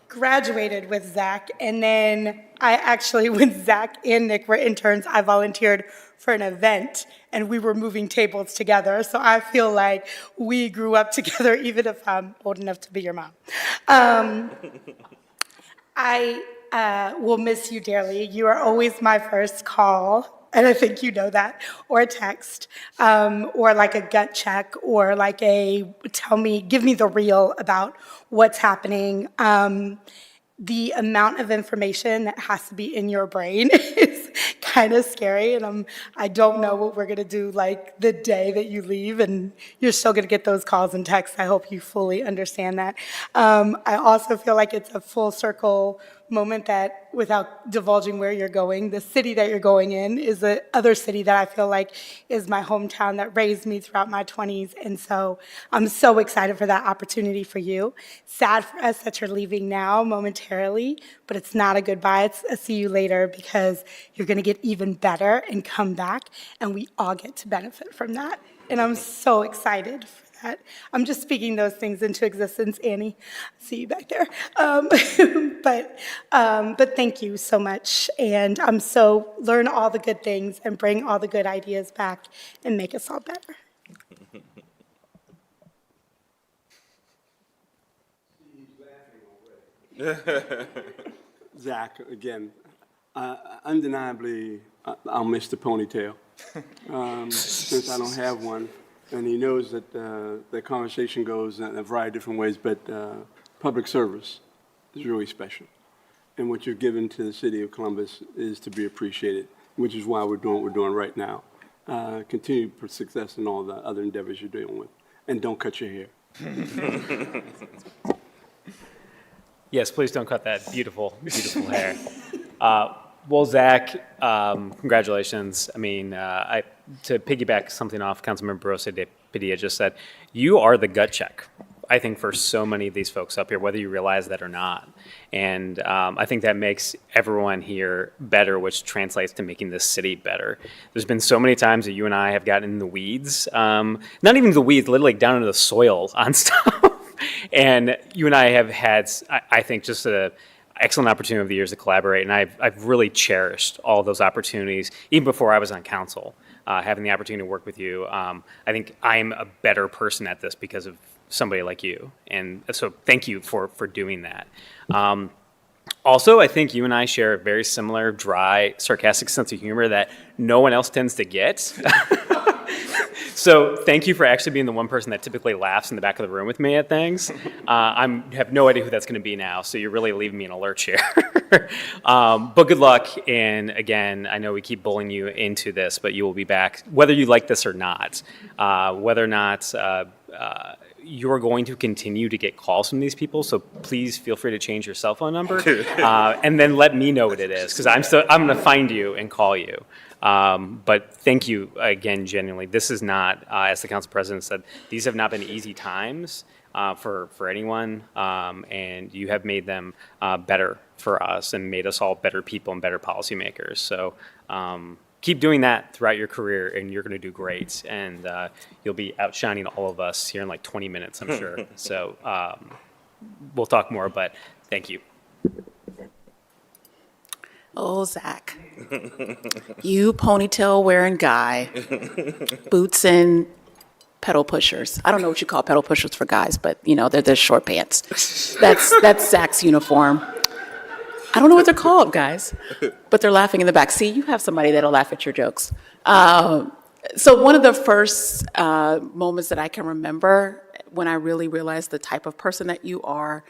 Graduated with Zach, and then I actually, when Zach and Nick were interns, I volunteered for an event, and we were moving tables together. So I feel like we grew up together, even if I'm old enough to be your mom. I will miss you dearly. You are always my first call, and I think you know that, or a text, or like a gut check, or like a give me the real about what's happening. The amount of information that has to be in your brain is kind of scary, and I don't know what we're gonna do like the day that you leave, and you're still gonna get those calls and texts. I hope you fully understand that. I also feel like it's a full circle moment that, without divulging where you're going, the city that you're going in is the other city that I feel like is my hometown that raised me throughout my 20s. And so I'm so excited for that opportunity for you. Sad for us that you're leaving now momentarily, but it's not a goodbye. It's a see you later, because you're going to get even better and come back, and we all get to benefit from that. And I'm so excited for that. I'm just speaking those things into existence, Annie. I see you back there. But thank you so much. And I'm so learn all the good things and bring all the good ideas back and make us all better. Zach, again, undeniably, I'll miss the ponytail, since I don't have one. And he knows that the conversation goes in a variety of different ways, but public service is really special. And what you've given to the city of Columbus is to be appreciated, which is why we're doing what we're doing right now. Continue success in all the other endeavors you're dealing with. And don't cut your hair. Yes, please don't cut that beautiful, beautiful hair. Well, Zach, congratulations. I mean, to piggyback something off Councilmember Barosa de Padilla just said, you are the gut check, I think, for so many of these folks up here, whether you realize that or not. And I think that makes everyone here better, which translates to making this city better. There's been so many times that you and I have gotten in the weeds, not even the weeds, literally down into the soil on stuff. And you and I have had, I think, just a excellent opportunity over the years to collaborate, and I've really cherished all those opportunities, even before I was on council, having the opportunity to work with you. I think I'm a better person at this because of somebody like you, and so thank you for doing that. Also, I think you and I share a very similar, dry, sarcastic sense of humor that no one else tends to get. So thank you for actually being the one person that typically laughs in the back of the room with me at things. I have no idea who that's going to be now, so you're really leaving me in a lurch here. But good luck, and again, I know we keep bullying you into this, but you will be back, whether you like this or not. Whether or not you're going to continue to get calls from these people, so please feel free to change your cell phone number, and then let me know what it is, because I'm going to find you and call you. But thank you again, genuinely. This is not, as the council president said, these have not been easy times for anyone, and you have made them better for us and made us all better people and better policymakers. So keep doing that throughout your career, and you're going to do great. And you'll be outshining all of us here in like 20 minutes, I'm sure. So we'll talk more, but thank you. Oh, Zach, you ponytail wearing guy, boots and pedal pushers. I don't know what you call pedal pushers for guys, but you know, they're the short pants. That's Zach's uniform. I don't know what they're called, guys, but they're laughing in the back. See, you have somebody that'll laugh at your jokes. So one of the first moments that I can remember when I really realized the type of person that you are,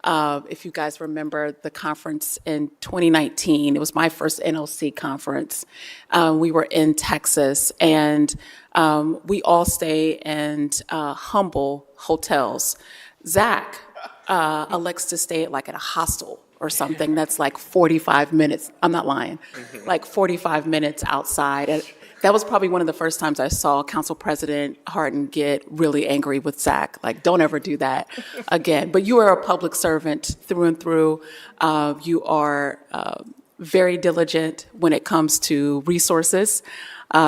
if you guys remember the conference in 2019, it was my first NLC conference. We were in Texas, and we all stay in humble hotels. Zach elects to stay at a hostel or something that's like 45 minutes. I'm not lying, like 45 minutes outside. And that was probably one of the first times I saw Council President Hardin get really angry with Zach. Like, don't ever do that again. But you are a public servant through and through. You are very diligent when it comes to resources,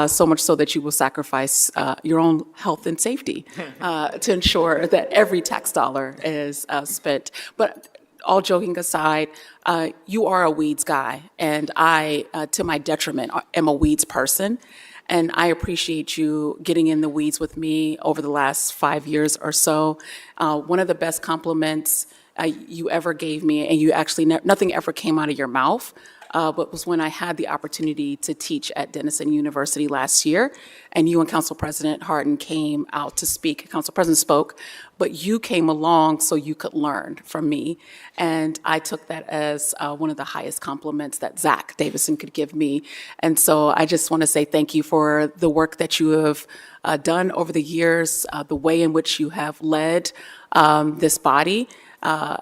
so much so that you will sacrifice your own health and safety to ensure that every tax dollar is spent. But all joking aside, you are a weeds guy, and I, to my detriment, am a weeds person. And I appreciate you getting in the weeds with me over the last 5 years or so. One of the best compliments you ever gave me, and you actually, nothing ever came out of your mouth, but was when I had the opportunity to teach at Denison University last year, and you and Council President Hardin came out to speak. Council President spoke, but you came along so you could learn from me, and I took that as one of the highest compliments that Zach Davidson could give me. And so I just want to say thank you for the work that you have done over the years, the way in which you have led this body,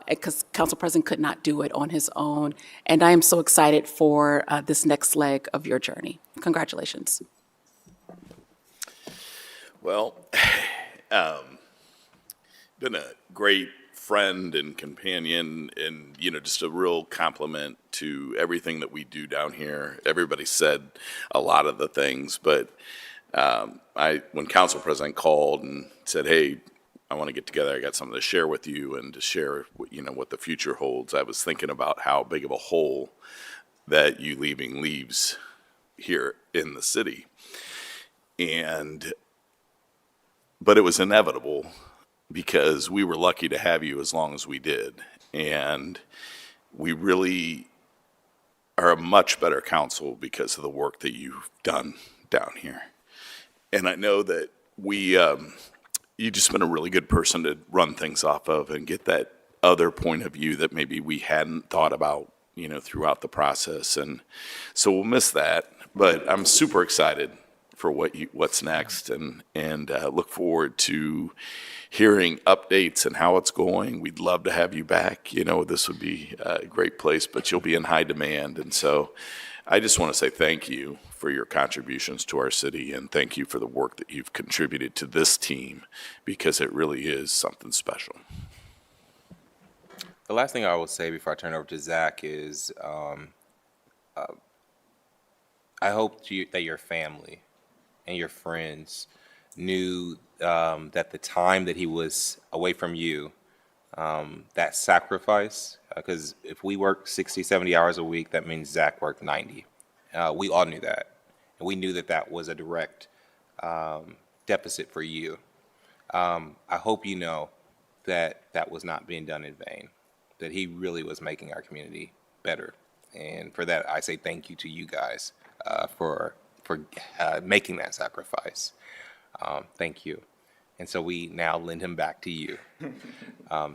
because Council President could not do it on his own. And I am so excited for this next leg of your journey. Congratulations. Well, been a great friend and companion, and, you know, just a real compliment to everything that we do down here. Everybody said a lot of the things, but when Council President called and said, hey, I want to get together, I got something to share with you and to share, you know, what the future holds, I was thinking about how big of a hole that you leaving leaves here in the city. But it was inevitable because we were lucky to have you as long as we did. And we really are a much better council because of the work that you've done down here. And I know that you've just been a really good person to run things off of and get that other point of view that maybe we hadn't thought about, you know, throughout the process. And so we'll miss that, but I'm super excited for what's next, and look forward to hearing updates and how it's going. We'd love to have you back. You know, this would be a great place, but you'll be in high demand. And so I just want to say thank you for your contributions to our city, and thank you for the work that you've contributed to this team, because it really is something special. The last thing I will say before I turn it over to Zach is I hope that your family and your friends knew that the time that he was away from you, that sacrifice, because if we work 60, 70 hours a week, that means Zach worked 90. We all knew that. And we knew that that was a direct deficit for you. I hope you know that that was not being done in vain, that he really was making our community better. And for that, I say thank you to you guys for making that sacrifice. Thank you. And so we now lend him back to you.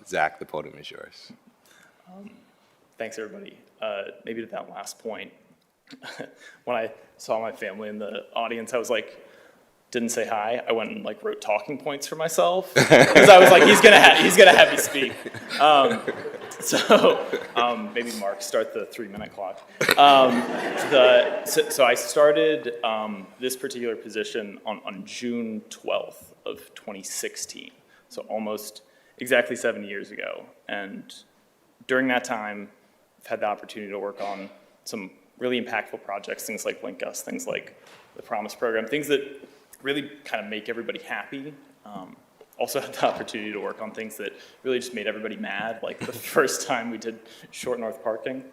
Zach, the podium is yours. Thanks, everybody. Maybe to that last point, when I saw my family in the audience, I was like, didn't say hi. I went and wrote talking points for myself because I was like, he's gonna have me speak. Maybe Mark, start the 3-minute clock. So I started this particular position on June 12th of 2016. So almost exactly 7 years ago. And during that time, I've had the opportunity to work on some really impactful projects, things like Link Us, things like the Promise Program, things that really kind of make everybody happy. Also had the opportunity to work on things that really just made everybody mad, like the first time we did Short North parking.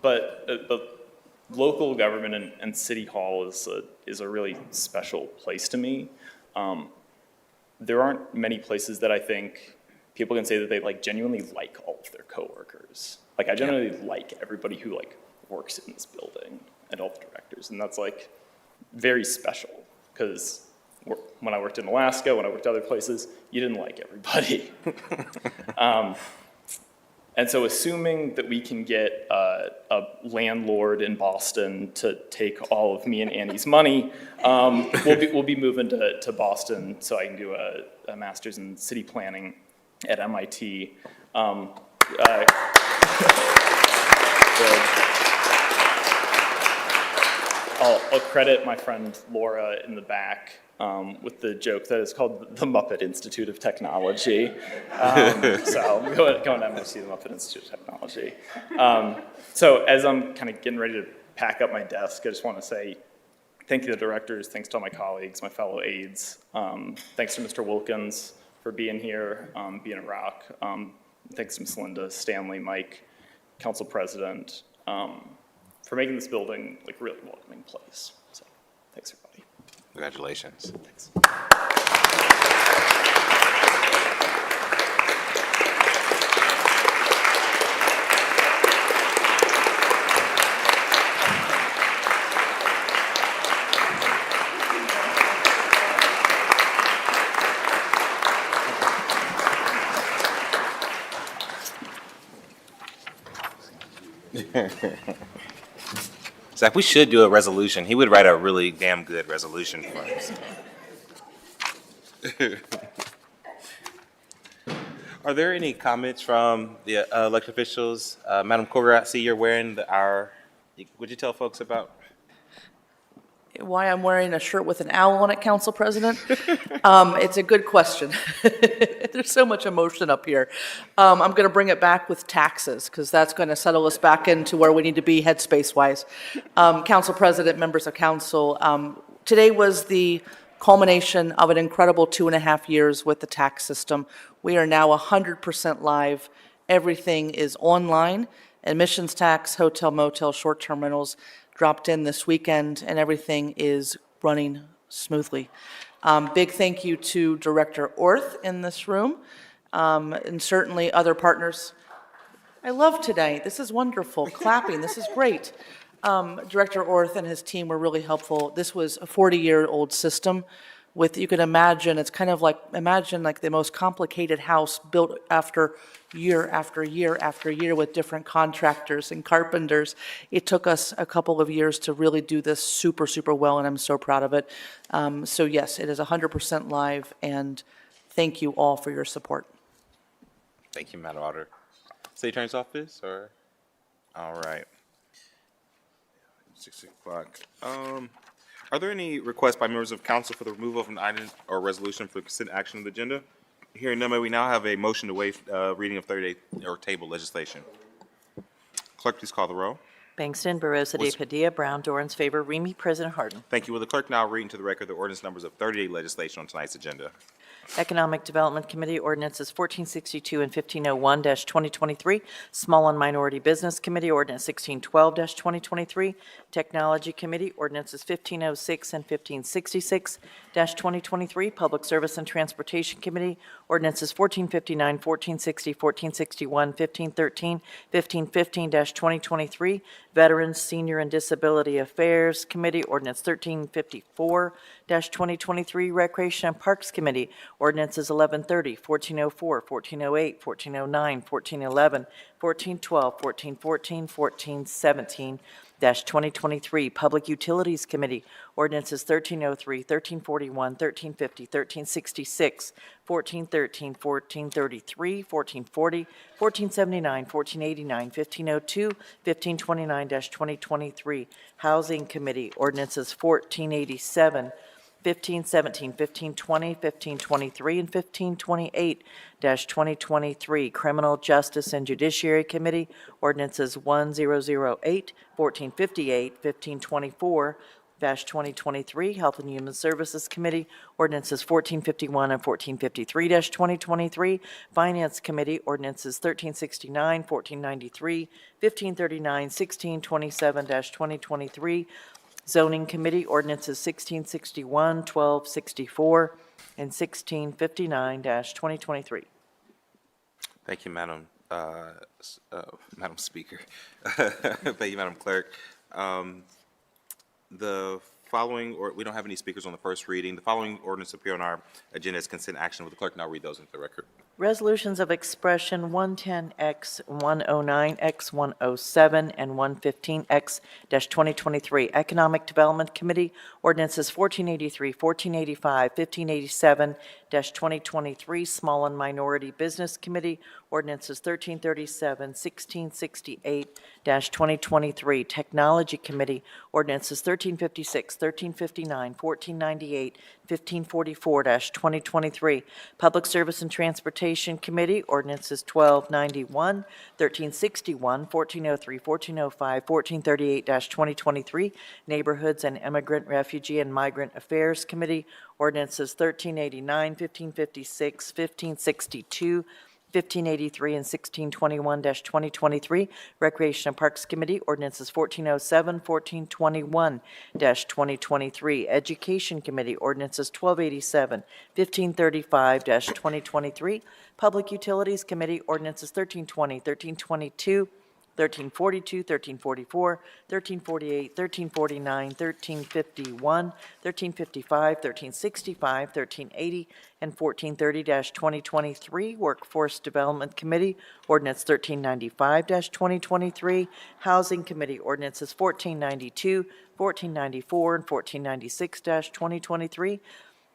But local government and City Hall is a really special place to me. There aren't many places that I think people can say that they genuinely like all of their coworkers. I genuinely like everybody who works in this building and all the directors, and that's very special, because when I worked in Alaska, when I worked other places, you didn't like everybody. And so assuming that we can get a landlord in Boston to take all of me and Annie's money, we'll be moving to Boston so I can do a master's in city planning at MIT. I'll credit my friend Laura in the back with the joke that is called the Muppet Institute of Technology. So going to MIT, the Muppet Institute of Technology. So as I'm kind of getting ready to pack up my desk, I just want to say thank you to the directors, thanks to all my colleagues, my fellow aides. Thanks to Mr. Wilkins for being here, being a rock. Thanks to Ms. Linda, Stanley, Mike, Council President, for making this building really welcoming place. So thanks, everybody. Congratulations. Thanks. Zach, we should do a resolution. He would write a really damn good resolution for us. Are there any comments from the elected officials? Madam Kilgore, I see you're wearing would you tell folks about? Why I'm wearing a shirt with an owl on it, Council President? It's a good question. There's so much emotion up here. I'm going to bring it back with taxes, because that's going to settle us back into where we need to be headspace-wise. Council President, members of council, today was the culmination of an incredible 2.5 years with the tax system. We are now 100% live. Everything is online. Admissions tax, hotel, motel, short-term rentals dropped in this weekend, and everything is running smoothly. Big thank you to Director Orth in this room, and certainly other partners. I love today. This is wonderful. Clapping. This is great. Director Orth and his team were really helpful. This was a 40-year-old system with, you can imagine, it's kind of imagine the most complicated house built after year after year after year with different contractors and carpenters. It took us a couple of years to really do this super, super well, and I'm so proud of it. So yes, it is 100% live, and thank you all for your support. Thank you, Madam Auditor. City Attorney's Office, or? All right. 6 o'clock. Are there any requests by members of council for the removal of an item or resolution for consent action of the agenda? Hearing none, we now have a motion to waive reading of third or table legislation. Clerk, please call the roll. Bangston, Barosa de Padilla, Brown, Dorans, favor, Remy, President Hardin. Thank you. Will the clerk now read into the record the ordinance numbers of 38 legislation on tonight's agenda? Economic Development Committee ordinances 1462 and 1501-2023. Small and Minority Business Committee ordinance 1612-2023. Technology Committee ordinances 1506 and 1566-2023. Public Service and Transportation Committee ordinances 1459, 1460, 1461, 1513, 1515-2023. Veterans, Senior and Disability Affairs Committee ordinance 1354-2023. Recreation and Parks Committee ordinances 1130, 1404, 1408, 1409, 1411, 1412, 1414, 1417-2023. Public Utilities Committee ordinances 1303, 1341, 1350, 1366, 1413, 1433, 1440, 1479, 1489, 1502, 1529-2023. Housing Committee ordinances 1487, 1517, 1520, 1523, and 1528-2023. Criminal Justice and Judiciary Committee ordinances 1008, 1458, 1524, 2023, Health and Human Services Committee, ordinances 1451 and 1453-2023, Finance Committee, ordinances 1369, 1493, 1539, 1627-2023, Zoning Committee, ordinances 1661, 1264, and 1659-2023. Thank you, Madam Speaker. Thank you, Madam Clerk. The following, or we don't have any speakers on the first reading. The following ordinance appear on our agenda as consent action. Will the clerk now read those into the record? Resolutions of expression 110X, 109X, 107, and 115X-2023. Economic Development Committee, ordinances 1483, 1485, 1587-2023. Small and Minority Business Committee, ordinances 1337, 1668-2023. Technology Committee, ordinances 1356, 1359, 1498, 1544-2023. Public Service and Transportation Committee, ordinances 1291, 1361, 1403, 1405, 1438-2023. Neighborhoods and Immigrant, Refugee, and Migrant Affairs Committee, ordinances 1389, 1556, 1562, 1583, and 1621-2023. Recreation and Parks Committee, ordinances 1407, 1421-2023. Education Committee, ordinances 1287, 1535-2023. Public Utilities Committee, ordinances 1320, 1322, 1342, 1344, 1348, 1349, 1351, 1355, 1365, 1380, and 1430-2023. Workforce Development Committee, ordinance 1395-2023. Housing Committee, ordinances 1492, 1494, and 1496-2023.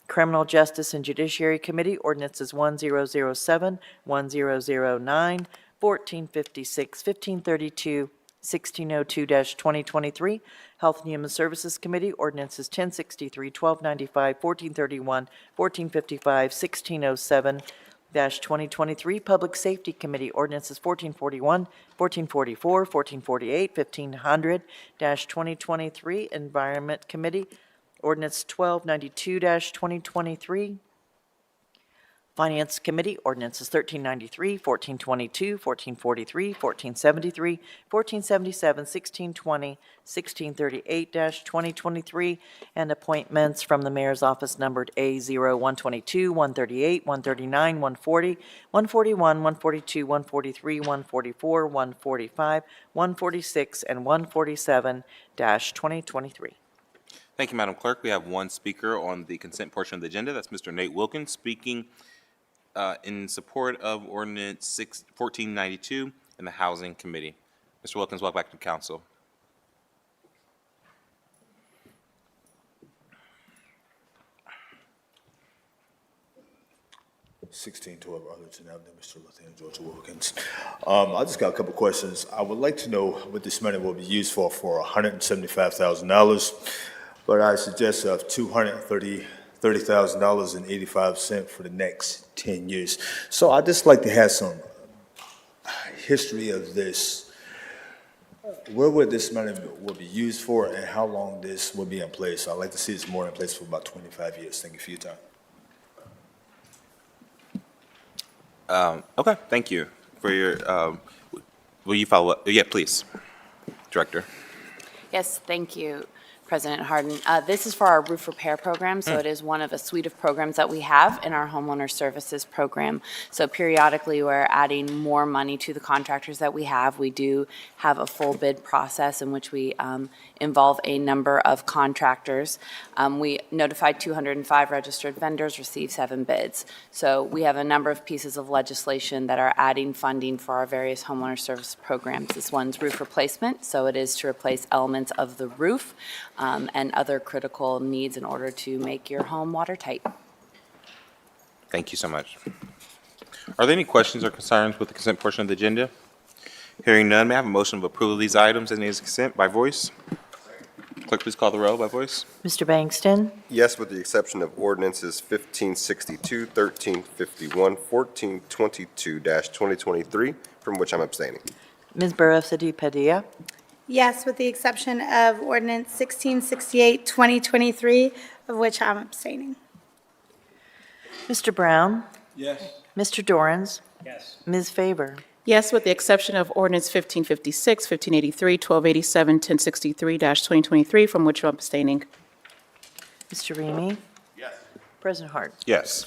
Criminal Justice and Judiciary Committee, ordinances 1007, 1009, 1456, 1532, 1602-2023. Health and Human Services Committee, ordinances 1063, 1295, 1431, 1455, 1607-2023. Public Safety Committee, ordinances 1441, 1444, 1448, 1500-2023. Environment Committee, ordinance 1292-2023. Finance Committee, ordinances 1393, 1422, 1443, 1473, 1477, 1620, 1638-2023, and appointments from the Mayor's Office numbered A0 122, 138, 139, 140, 141, 142, 143, 144, 145, 146, and 147-2023. Thank you, Madam Clerk. We have one speaker on the consent portion of the agenda. That's Mr. Nate Wilkins, speaking in support of ordinance 1492 in the Housing Committee. Mr. Wilkins, welcome back to council. Arlington Avenue, Mr. Lothian, Georgia Wilkins. I just got a couple questions. I would like to know what this money will be used for $175,000, but I suggest of $230,000.85 for the next 10 years. So I'd just like to have some history of this. Where would this money will be used for, and how long this will be in place? I'd like to see this more in place for about 25 years. Thank you for your time. Okay, thank you for your, will you follow up? Yeah, please, Director. Yes, thank you, President Hardin. This is for our roof repair program, so it is one of a suite of programs that we have in our homeowner services program. So periodically, we're adding more money to the contractors that we have. We do have a full bid process in which we involve a number of contractors. We notified 205 registered vendors, received 7 bids. So we have a number of pieces of legislation that are adding funding for our various homeowner service programs. This one's roof replacement, so it is to replace elements of the roof and other critical needs in order to make your home watertight. Thank you so much. Are there any questions or concerns with the consent portion of the agenda? Hearing none, may I have a motion of approval of these items and these consent by voice? Clerk, please call the roll by voice. Mr. Bangston? Yes, with the exception of ordinances 1562, 1351, 1422-2023, from which I'm abstaining. Ms. Barosa de Padilla? Yes, with the exception of ordinance 1668, 2023, of which I'm abstaining. Mr. Brown? Yes. Mr. Dorans? Yes. Ms. Faber? Yes, with the exception of ordinance 1556, 1583, 1287, 1063-2023, from which I'm abstaining. Mr. Remy? Yes. President Hardin? Yes.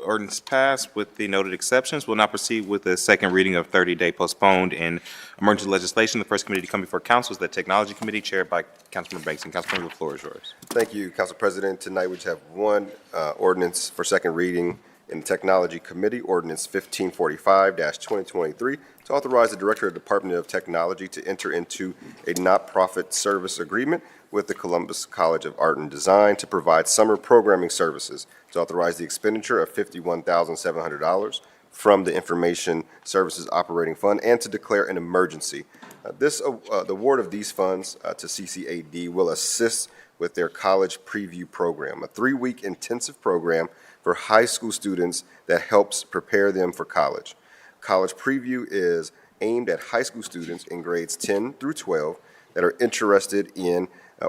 Ordinance passed with the noted exceptions. We'll now proceed with the second reading of 30-day postponed and emergency legislation. The first committee to come before council is the Technology Committee chaired by Councilmember Banks. And Councilmember, the floor is yours. Thank you, Council President. Tonight we just have one ordinance for second reading in the Technology Committee, Ordinance 1545-2023, to authorize the Director of the Department of Technology to enter into a not-profit service agreement with the Columbus College of Art and Design to provide summer programming services, to authorize the expenditure of $51,700 from the Information Services Operating Fund, and to declare an emergency. The award of these funds to CCAD will assist with their College Preview Program, a 3-week intensive program for high school students that helps prepare them for college. College Preview is aimed at high school students in grades 10 through 12 that are interested in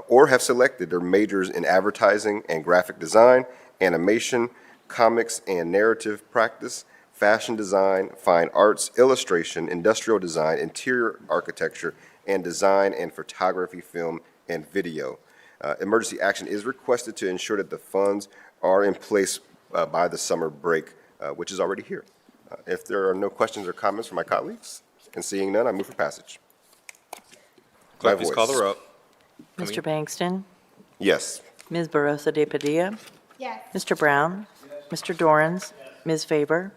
or have selected their majors in advertising and graphic design, animation, comics and narrative practice, fashion design, fine arts, illustration, industrial design, interior architecture, and design and photography, film, and video. Emergency action is requested to ensure that the funds are in place by the summer break, which is already here. If there are no questions or comments from my colleagues, and seeing none, I move for passage. Clerk, please call the roll. Mr. Bankston? Yes. Ms. Barosa de Padilla? Yes. Mr. Brown? Mr. Dorans? Ms. Faber?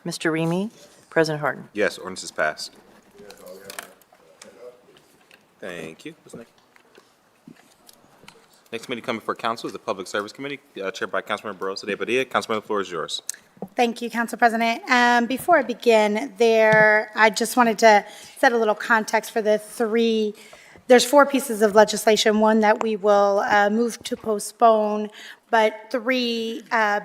Mr. Remy? President Hardin? Yes, ordinance is passed. Thank you. What's next? Next committee coming before council is the Public Service Committee, chaired by Councilmember Barosa de Padilla. Councilmember, the floor is yours. Thank you, Council President. Before I begin, I just wanted to set a little context for there's 4 pieces of legislation, one that we will move to postpone, but 3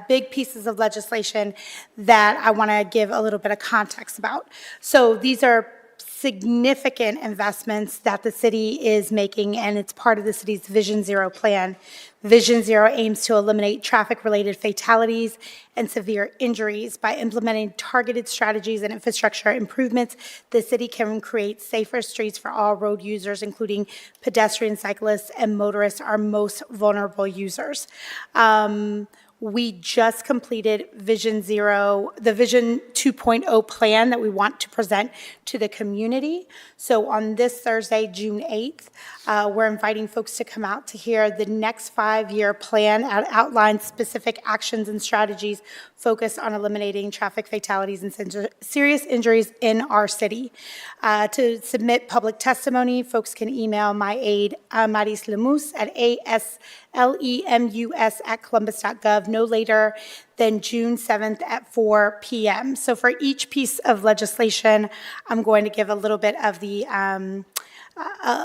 big pieces of legislation that I want to give a little bit of context about. So these are significant investments that the city is making, and it's part of the city's Vision Zero plan. Vision Zero aims to eliminate traffic-related fatalities and severe injuries. By implementing targeted strategies and infrastructure improvements, the city can create safer streets for all road users, including pedestrians, cyclists, and motorists, our most vulnerable users. We just completed Vision Zero, the Vision 2.0 plan that we want to present to the community. So on this Thursday, June 8th, we're inviting folks to come out to hear the next 5-year plan that outlines specific actions and strategies focused on eliminating traffic fatalities and serious injuries in our city. To submit public testimony, folks can email my aide, Maris Lemus, at aslemus@columbus.gov no later than June 7th at 4 p.m. So for each piece of legislation, I'm going to give a little bit of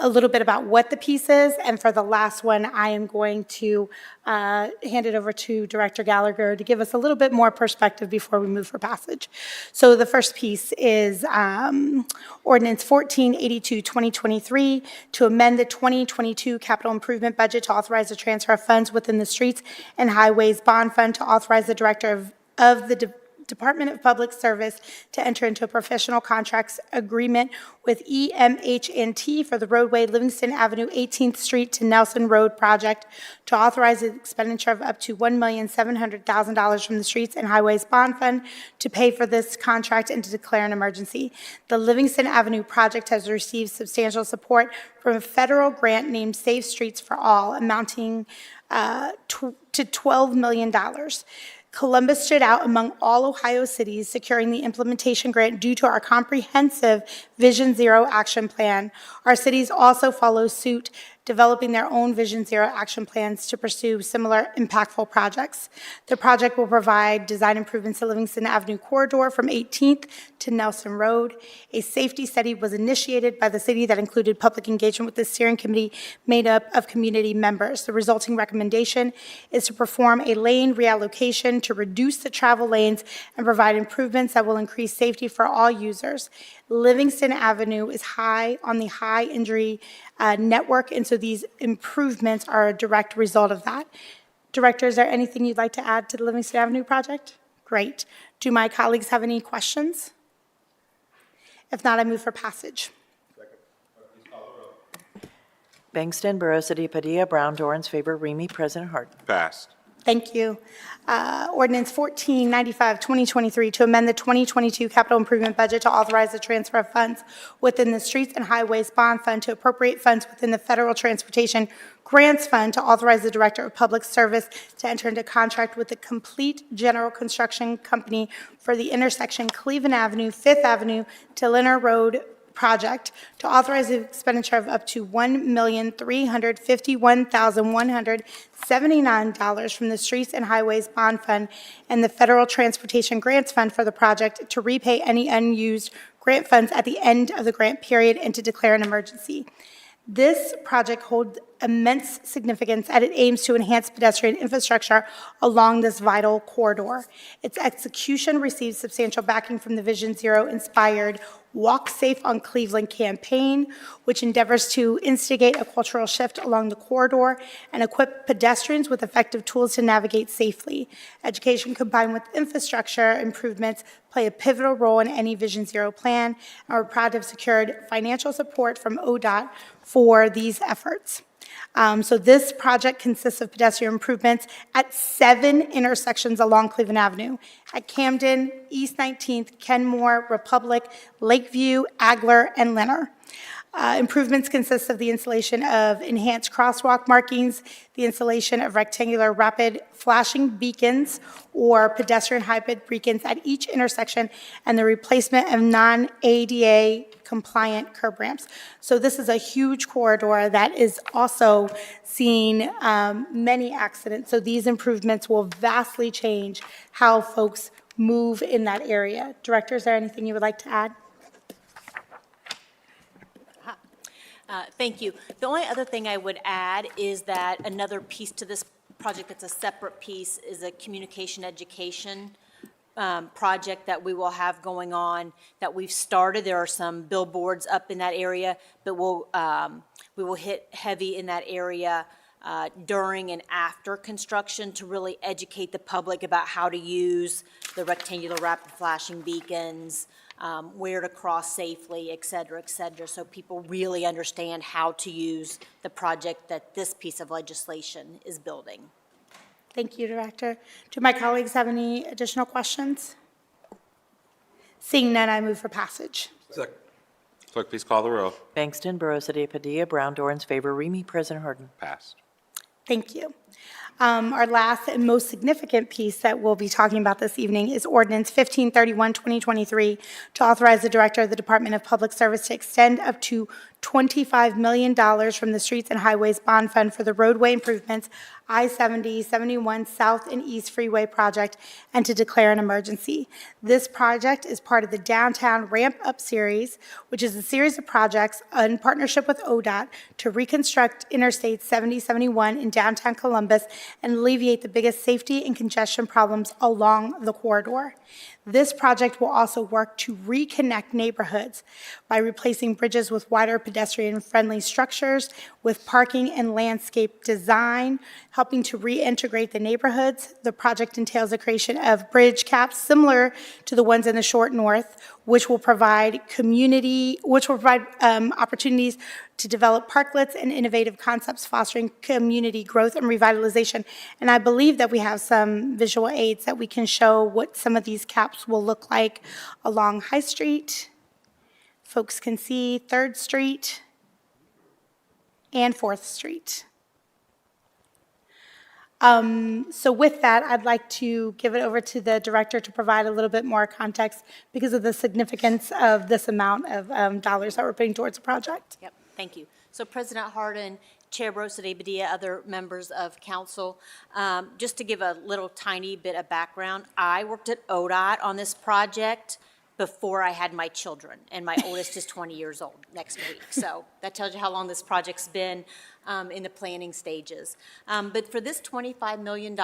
a little bit about what the piece is, and for the last one, I am going to hand it over to Director Gallagher to give us a little bit more perspective before we move for passage. So the first piece is Ordinance 1482-2023 to amend the 2022 capital improvement budget to authorize the transfer of funds within the Streets and Highways Bond Fund, to authorize the Director of the Department of Public Service to enter into a professional contracts agreement with EMH&T for the roadway Livingston Avenue 18th Street to Nelson Road project, to authorize the expenditure of up to $1,700,000 from the Streets and Highways Bond Fund to pay for this contract and to declare an emergency. The Livingston Avenue project has received substantial support from a federal grant named Safe Streets for All, amounting to $12 million. Columbus stood out among all Ohio cities securing the implementation grant due to our comprehensive Vision Zero action plan. Our cities also follow suit, developing their own Vision Zero action plans to pursue similar impactful projects. The project will provide design improvements to Livingston Avenue corridor from 18th to Nelson Road. A safety study was initiated by the city that included public engagement with the steering committee made up of community members. The resulting recommendation is to perform a lane reallocation to reduce the travel lanes and provide improvements that will increase safety for all users. Livingston Avenue is high on the high injury network, and so these improvements are a direct result of that. Director, is there anything you'd like to add to the Livingston Avenue project? Great. Do my colleagues have any questions? If not, I move for passage. Bangston, Barosa de Padilla, Brown, Dorans, favor, Remy, President Hardin. Passed. Thank you. Ordinance 1495, 2023, to amend the 2022 capital improvement budget to authorize the transfer of funds within the Streets and Highways Bond Fund to appropriate funds within the Federal Transportation Grants Fund to authorize the Director of Public Service to enter into contract with the Complete General Construction Company for the intersection Cleveland Avenue, 5th Avenue to Leonard Road project to authorize the expenditure of up to $1,351,179 from the Streets and Highways Bond Fund and the Federal Transportation Grants Fund for the project to repay any unused grant funds at the end of the grant period and to declare an emergency. This project holds immense significance as it aims to enhance pedestrian infrastructure along this vital corridor. Its execution receives substantial backing from the Vision Zero inspired Walk Safe on Cleveland campaign, which endeavors to instigate a cultural shift along the corridor and equip pedestrians with effective tools to navigate safely. Education combined with infrastructure improvements play a pivotal role in any Vision Zero plan, and we're proud to have secured financial support from ODOT for these efforts. So this project consists of pedestrian improvements at 7 intersections along Cleveland Avenue, at Camden, East 19th, Kenmore, Republic, Lakeview, Agler, and Leonard. Improvements consist of the installation of enhanced crosswalk markings, the installation of rectangular rapid flashing beacons or pedestrian hybrid beacons at each intersection, and the replacement of non-ADA compliant curb ramps. So this is a huge corridor that is also seeing many accidents. So these improvements will vastly change how folks move in that area. Director, is there anything you would like to add? Thank you. The only other thing I would add is that another piece to this project that's a separate piece is a communication education project that we will have going on that we've started. There are some billboards up in that area, but we will hit heavy in that area during and after construction to really educate the public about how to use the rectangular rapid flashing beacons, where to cross safely, et cetera, so people really understand how to use the project that this piece of legislation is building. Thank you, Director. Do my colleagues have any additional questions? Seeing none, I move for passage. Second. Clerk, please call the roll. Bangston, Barosa de Padilla, Brown, Dorans, favor, Remy, President Hardin. Passed. Thank you. Our last and most significant piece that we'll be talking about this evening is Ordinance 1531, 2023, to authorize the Director of the Department of Public Service to extend up to $25 million from the Streets and Highways Bond Fund for the roadway improvements I-70, 71 South and East Freeway project, and to declare an emergency. This project is part of the Downtown Ramp Up Series, which is a series of projects in partnership with ODOT to reconstruct Interstate 7071 in downtown Columbus and alleviate the biggest safety and congestion problems along the corridor. This project will also work to reconnect neighborhoods by replacing bridges with wider pedestrian-friendly structures, with parking and landscape design, helping to reintegrate the neighborhoods. The project entails the creation of bridge caps similar to the ones in the short north, which will provide opportunities to develop parklets and innovative concepts fostering community growth and revitalization. And I believe that we have some visual aids that we can show what some of these caps will look like along High Street. Folks can see 3rd Street and 4th Street. So with that, I'd like to give it over to the Director to provide a little bit more context because of the significance of this amount of dollars that we're putting towards the project. Yep. Thank you. So President Hardin, Chair Rosa de Padilla, other members of council, just to give a little tiny bit of background, I worked at ODOT on this project before I had my children, and my oldest is 20 years old next week. So that tells you how long this project's been in the planning stages. But for this $25 million,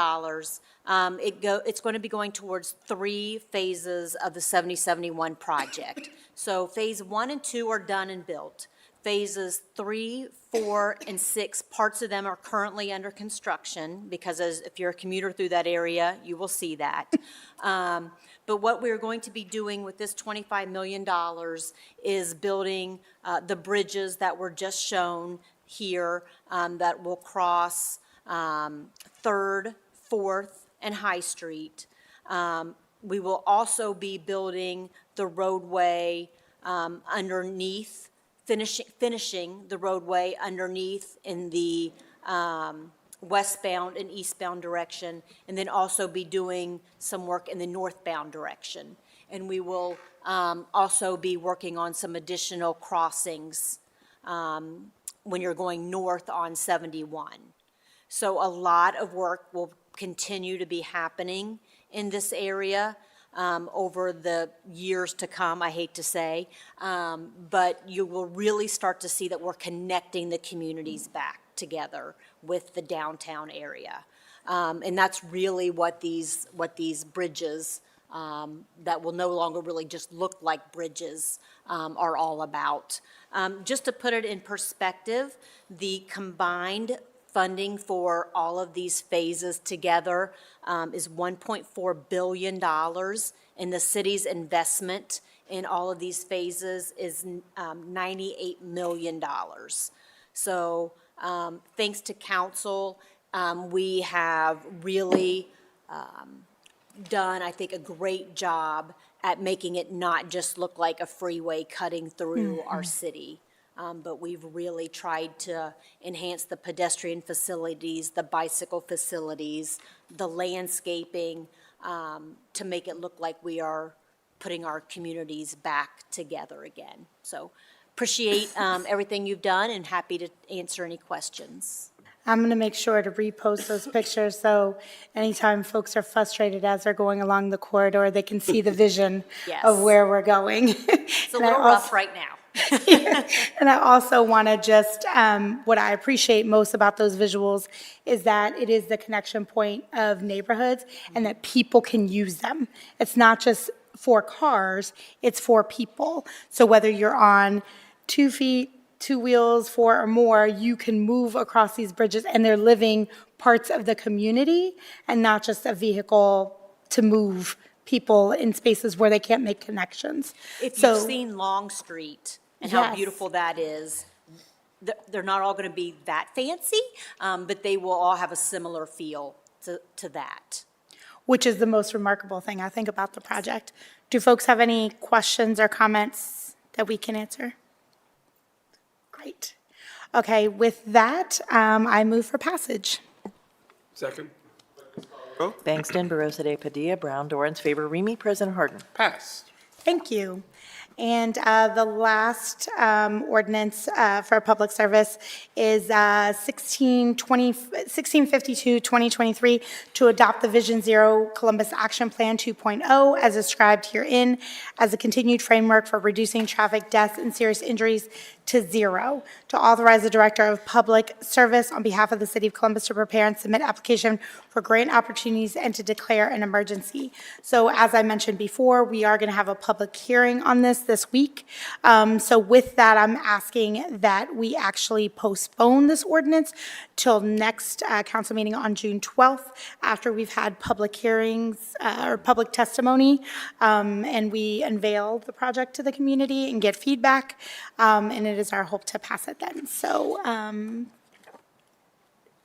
it's going to be going towards 3 phases of the 7071 project. So phase 1 and 2 are done and built. Phases 3, 4, and 6, parts of them are currently under construction, because if you're a commuter through that area, you will see that. But what we're going to be doing with this $25 million is building the bridges that were just shown here that will cross 3rd, 4th, and High Street. We will also be building the roadway underneath, finishing the roadway underneath in the westbound and eastbound direction, and then also be doing some work in the northbound direction. And we will also be working on some additional crossings when you're going north on 71. So a lot of work will continue to be happening in this area over the years to come, I hate to say, but you will really start to see that we're connecting the communities back together with the downtown area. And that's really what these bridges that will no longer really just look like bridges are all about. Just to put it in perspective, the combined funding for all of these phases together is $1.4 billion, and the city's investment in all of these phases is $98 million. So thanks to council, we have really done, I think, a great job at making it not just look like a freeway cutting through our city. But we've really tried to enhance the pedestrian facilities, the bicycle facilities, the landscaping, to make it look like we are putting our communities back together again. So appreciate everything you've done, and happy to answer any questions. I'm going to make sure to repost those pictures, so anytime folks are frustrated as they're going along the corridor, they can see the vision of where we're going. It's a little rough right now. And I also want to just, what I appreciate most about those visuals is that it is the connection point of neighborhoods and that people can use them. It's not just for cars, it's for people. So whether you're on 2 feet, 2 wheels, 4 or more, you can move across these bridges, and they're living parts of the community and not just a vehicle to move people in spaces where they can't make connections. If you've seen Long Street and how beautiful that is, they're not all going to be that fancy, but they will all have a similar feel to that. Which is the most remarkable thing, I think, about the project. Do folks have any questions or comments that we can answer? Great. Okay, with that, I move for passage. Second. Bangston, Barosa de Padilla, Brown, Dorans, favor, Remy, President Hardin. Passed. Thank you. And the last ordinance for public service is 1652-2023 to adopt the Vision Zero Columbus Action Plan 2.0 as described herein as a continued framework for reducing traffic deaths and serious injuries to zero, to authorize the Director of Public Service on behalf of the City of Columbus to prepare and submit application for grant opportunities and to declare an emergency. So as I mentioned before, we are going to have a public hearing on this week. So with that, I'm asking that we actually postpone this ordinance till next council meeting on June 12th, after we've had public hearings or public testimony, and we unveil the project to the community and get feedback. And it is our hope to pass it then. So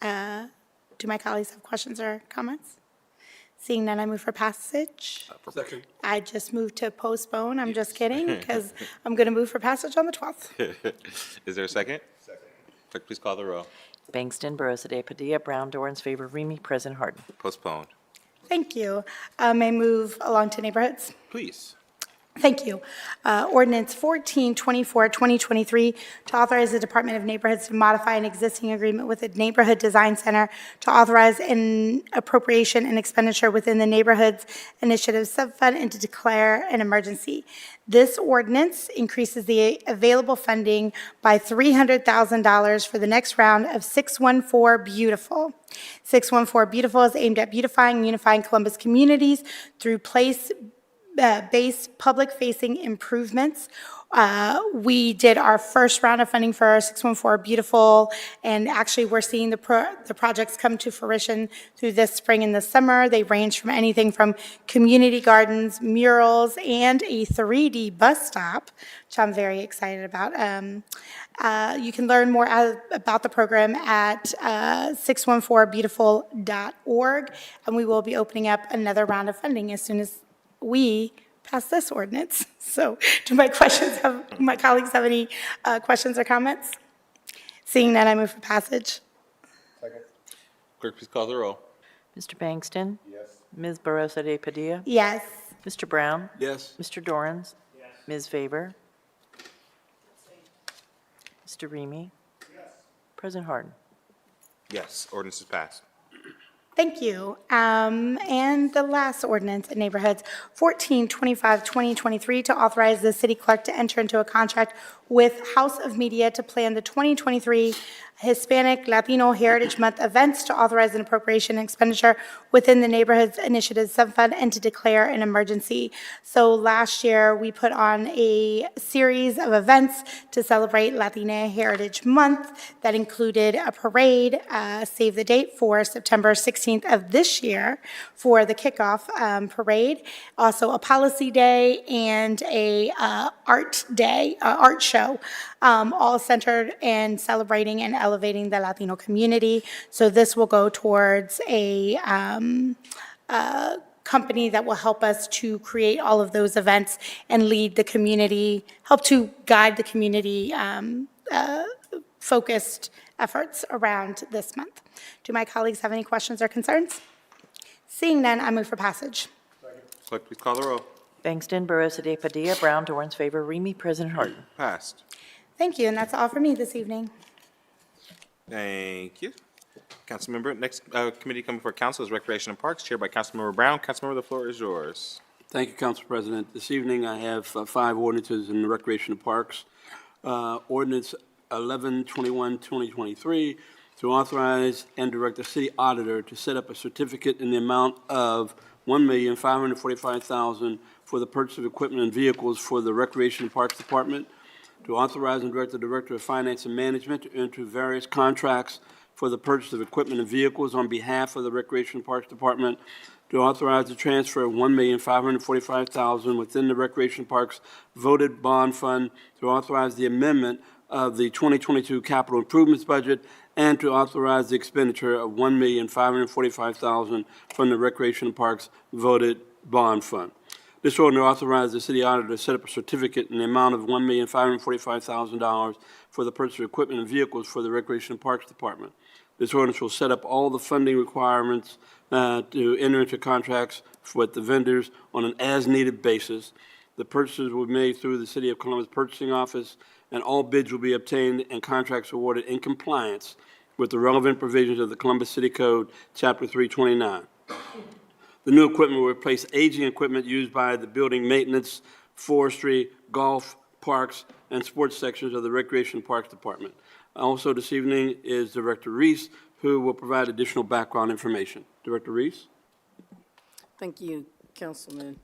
do my colleagues have questions or comments? Seeing none, I move for passage. Second. I just moved to postpone. I'm just kidding, because I'm going to move for passage on the 12th. Is there a second? Second. Clerk, please call the roll. Bangston, Barosa de Padilla, Brown, Dorans, favor, Remy, President Hardin. Postponed. Thank you. May I move along to neighborhoods? Please. Thank you. Ordinance 1424, 2023, to authorize the Department of Neighborhoods to modify an existing agreement with the Neighborhood Design Center to authorize an appropriation and expenditure within the Neighborhoods Initiative Subfund and to declare an emergency. This ordinance increases the available funding by $300,000 for the next round of 614 Beautiful. 614 Beautiful is aimed at beautifying and unifying Columbus communities through place-based public-facing improvements. We did our first round of funding for our 614 Beautiful, and actually we're seeing the projects come to fruition through this spring and this summer. They range from anything from community gardens, murals, and a 3D bus stop, which I'm very excited about. You can learn more about the program at 614beautiful.org, and we will be opening up another round of funding as soon as we pass this ordinance. So do my colleagues have any questions or comments? Seeing none, I move for passage. Clerk, please call the roll. Mr. Bangston? Yes. Ms. Barosa de Padilla? Yes. Mr. Brown? Yes. Mr. Dorans? Yes. Ms. Faber? Mr. Remy? Yes. President Hardin? Yes, ordinance is passed. Thank you. And the last ordinance in neighborhoods, 1425, 2023, to authorize the city clerk to enter into a contract with House of Media to plan the 2023 Hispanic Latino Heritage Month events, to authorize an appropriation and expenditure within the Neighborhoods Initiative Subfund and to declare an emergency. So last year, we put on a series of events to celebrate Latina Heritage Month that included a parade, save the date, for September 16th of this year for the kickoff parade, also a policy day and a art show, all centered and celebrating and elevating the Latino community. So this will go towards a company that will help us to create all of those events and lead the community, help to guide the community focused efforts around this month. Do my colleagues have any questions or concerns? Seeing none, I move for passage. Clerk, please call the roll. Bangston, Barosa de Padilla, Brown, Dorans, Faber, Remy, President Hardin? Passed. Thank you, and that's all for me this evening. Thank you. Councilmember, next committee coming before council is Recreation and Parks, chaired by Councilmember Brown. Councilmember, the floor is yours. Thank you, Council President. This evening, I have 5 ordinances in the Recreation and Parks. Ordinance 1121-2023, to authorize and direct the city auditor to set up a certificate in the amount of $1,545,000 for the purchase of equipment and vehicles for the Recreation and Parks Department, to authorize and direct the Director of Finance and Management to enter various contracts for the purchase of equipment and vehicles on behalf of the Recreation and Parks Department, to authorize the transfer of $1,545,000 within the Recreation and Parks voted bond fund, to authorize the amendment of the 2022 capital improvements budget, and to authorize the expenditure of $1,545,000 from the Recreation and Parks voted bond fund. This ordinance authorizes the city auditor to set up a certificate in the amount of $1,545,000 for the purchase of equipment and vehicles for the Recreation and Parks Department. This ordinance will set up all the funding requirements to enter into contracts with the vendors on an as-needed basis. The purchases will be made through the City of Columbus Purchasing Office, and all bids will be obtained and contracts awarded in compliance with the relevant provisions of the Columbus City Code, Chapter 329. The new equipment will replace aging equipment used by the building maintenance, forestry, golf, parks, and sports sections of the Recreation and Parks Department. Also this evening is Director Reese, who will provide additional background information. Director Reese? Thank you, Councilman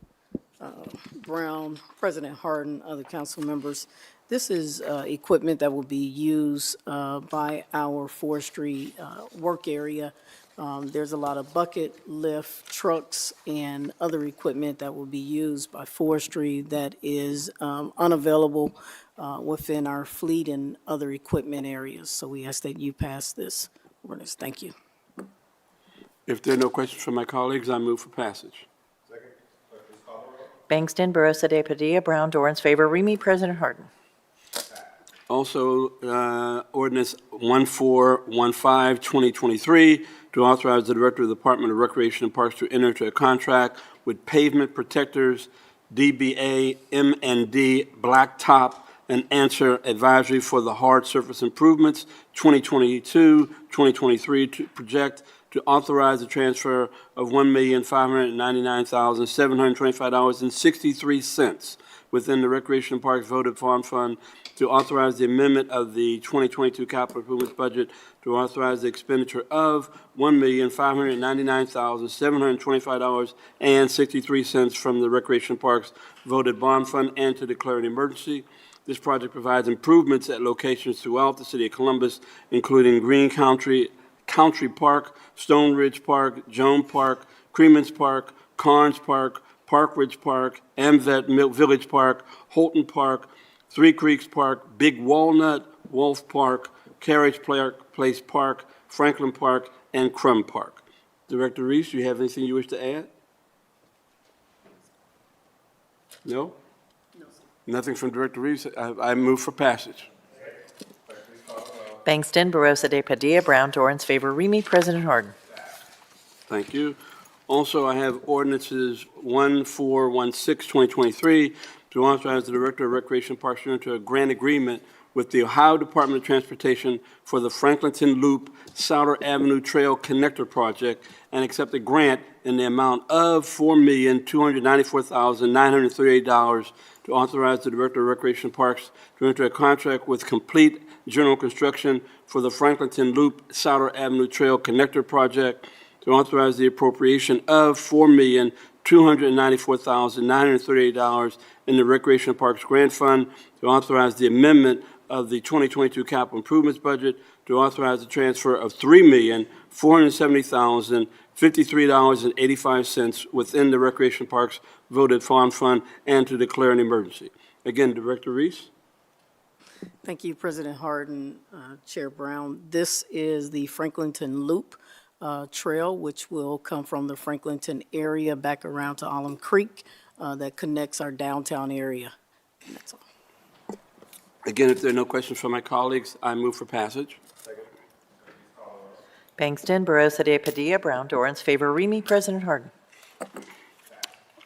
Brown, President Hardin, other council members. This is equipment that will be used by our forestry work area. There's a lot of bucket, lift, trucks, and other equipment that will be used by forestry that is unavailable within our fleet and other equipment areas. So we ask that you pass this ordinance. Thank you. If there are no questions from my colleagues, I move for passage. Bangston, Barosa de Padilla, Brown, Dorans, Faber, Remy, President Hardin? Also, ordinance 1415-2023, to authorize the Director of the Department of Recreation and Parks to enter into a contract with Pavement Protectors DBA M&D Blacktop and Answer Advisory for the Hard Surface Improvements 2022-2023 to project to authorize the transfer of $1,599,725.63 within the Recreation Parks Voted Farm Fund to authorize the amendment of the 2022 capital improvements budget to authorize the expenditure of $1,599,725.63 from the Recreation Parks Voted Bond Fund and to declare an emergency. This project provides improvements at locations throughout the city of Columbus, including Green Country Park, Stone Ridge Park, Joan Park, Creemans Park, Carnes Park, Park Ridge Park, Amvet Village Park, Holton Park, Three Creeks Park, Big Walnut, Wolf Park, Carriage Place Park, Franklin Park, and Crum Park. Director Reese, do you have anything you wish to add? No? No, sir. Nothing from Director Reese. I move for passage. Bangston, Barosa de Padilla, Brown, Dorans, favor, Remy, President Hardin. Thank you. Also, I have ordinances 1416, 2023, to authorize the Director of Recreation Parks to enter a grant agreement with the Ohio Department of Transportation for the Franklinton Loop Souder Avenue Trail Connector Project and accept a grant in the amount of $4,294,938 to authorize the Director of Recreation Parks to enter a contract with Complete General Construction for the Franklinton Loop Souder Avenue Trail Connector Project to authorize the appropriation of $4,294,938 in the Recreation Parks Grant Fund, to authorize the amendment of the 2022 capital improvements budget, to authorize the transfer of $3,470,053.85 within the Recreation Parks Voted Farm Fund, and to declare an emergency. Again, Director Reese. Thank you, President Hardin, Chair Brown. This is the Franklinton Loop Trail, which will come from the Franklinton area back around to Alum Creek, that connects our downtown area. And that's all. Again, if there are no questions from my colleagues, I move for passage. Bangston, Barosa de Padilla, Brown, Dorans, favor, Remy, President Hardin.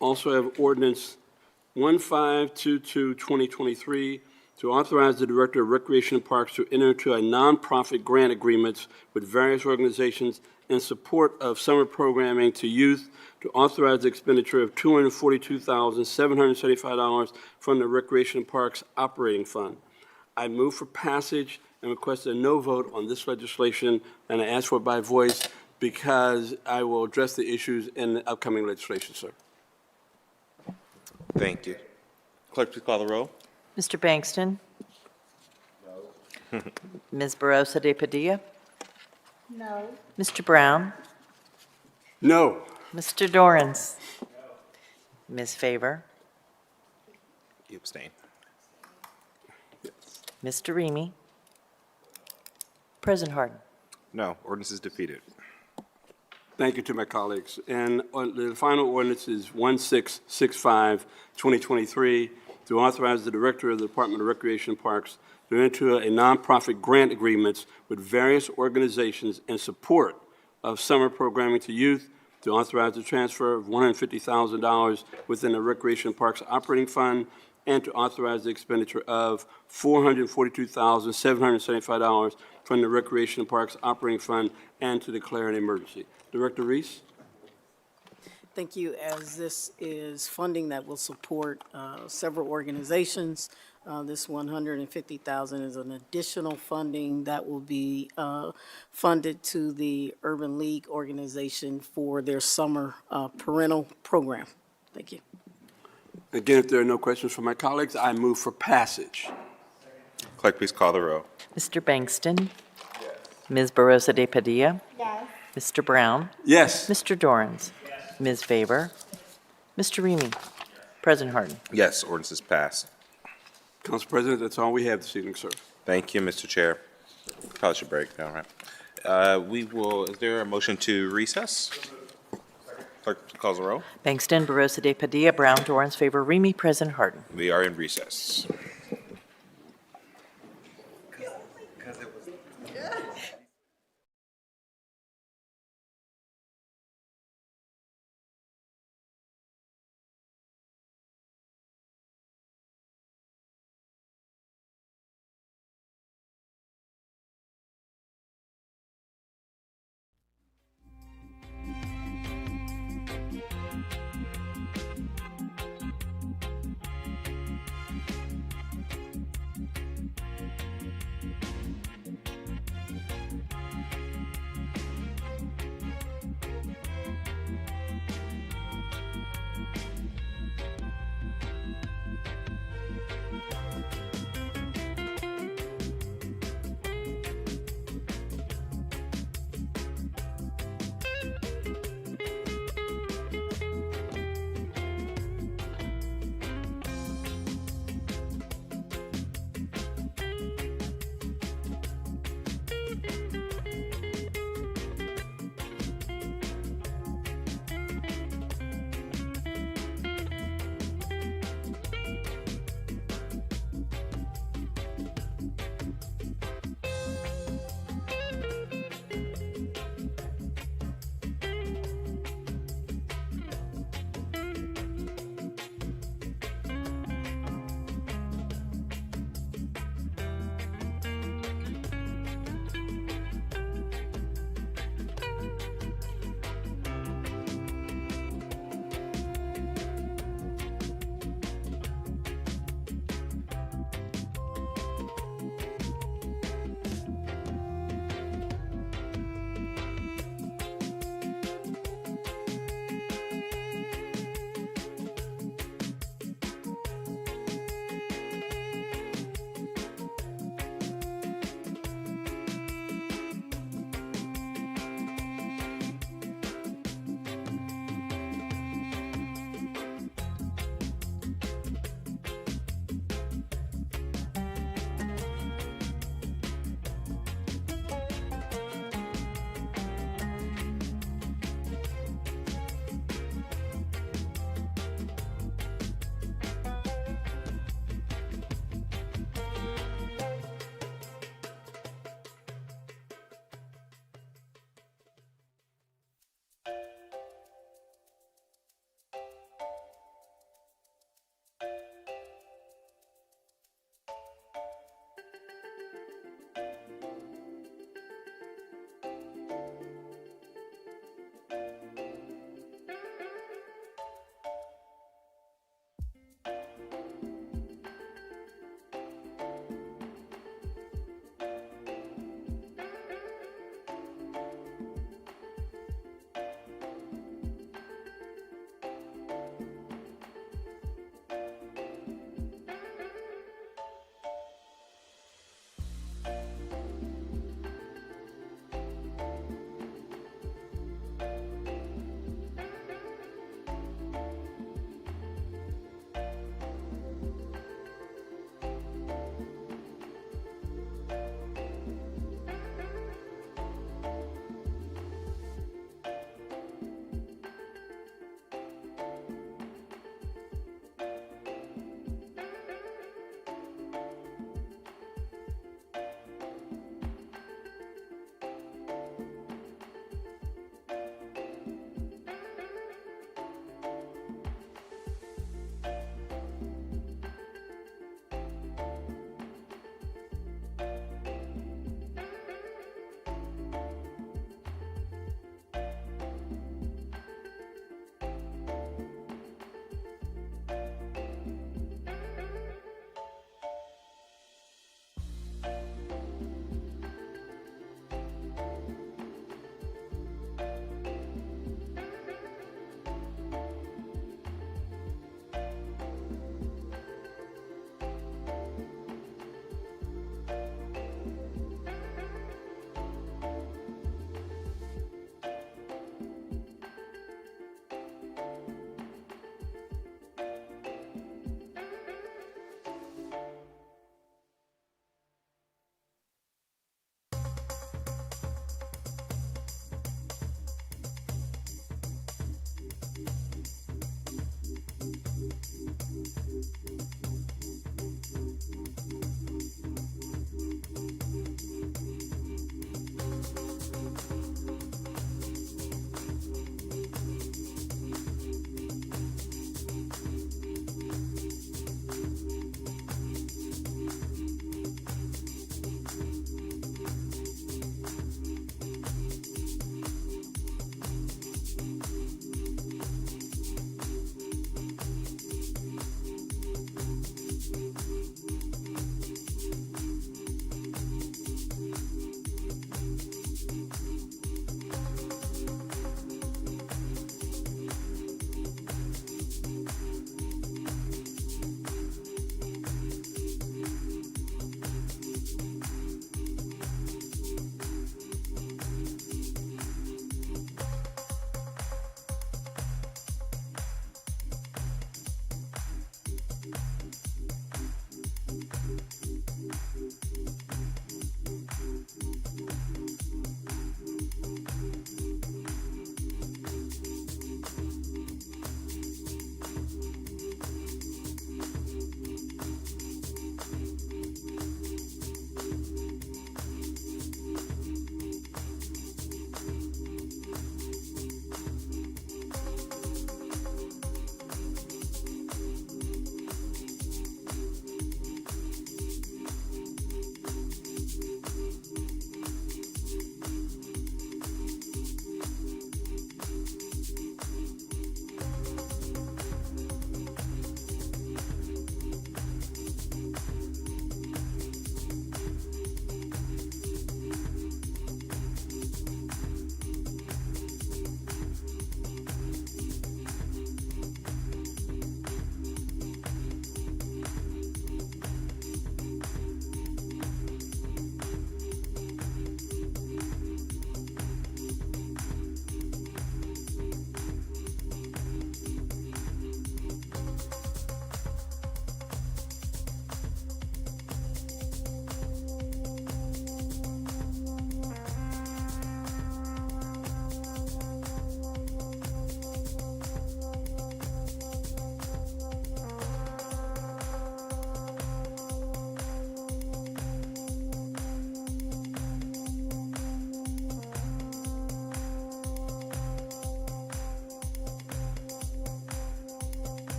Also have ordinance 1522, 2023, to authorize the Director of Recreation and Parks to enter into a nonprofit grant agreements with various organizations in support of summer programming to youth, to authorize the expenditure of $242,775 from the Recreation and Parks Operating Fund. I move for passage and request a no vote on this legislation, and I ask for it by voice because I will address the issues in the upcoming legislation, sir. Thank you. Clerk, please call the roll. Mr. Bangston? No. Ms. Barosa de Padilla? No. Mr. Brown? No. Mr. Dorans? No. Ms. Favor? You abstain. Mr. Remy? President Hardin. No, ordinance is defeated. Thank you to my colleagues. And the final ordinance is 1665, 2023, to authorize the Director of the Department of Recreation and Parks to enter a nonprofit grant agreements with various organizations in support of summer programming to youth, to authorize the transfer of $150,000 within the Recreation and Parks Operating Fund, and to authorize the expenditure of $442,775 from the Recreation and Parks Operating Fund, and to declare an emergency. Director Reese? Thank you. As this is funding that will support several organizations, this $150,000 is an additional funding that will be funded to the Urban League organization for their summer parental program. Thank you. Again, if there are no questions from my colleagues, I move for passage. Clerk, please call the roll. Mr. Bangston? Yes. Ms. Barosa de Padilla? Yes. Mr. Brown? Yes. Mr. Dorans? Yes. Ms. Favor? Mr. Remy? President Hardin. Yes, ordinance is passed. Council President, that's all we have this evening, sir. Thank you, Mr. Chair. Probably should break now, right? Is there a motion to recess? Clerk calls the roll. Bangston, Barosa de Padilla, Brown, Dorans, favor, Remy, President Hardin. We are in recess.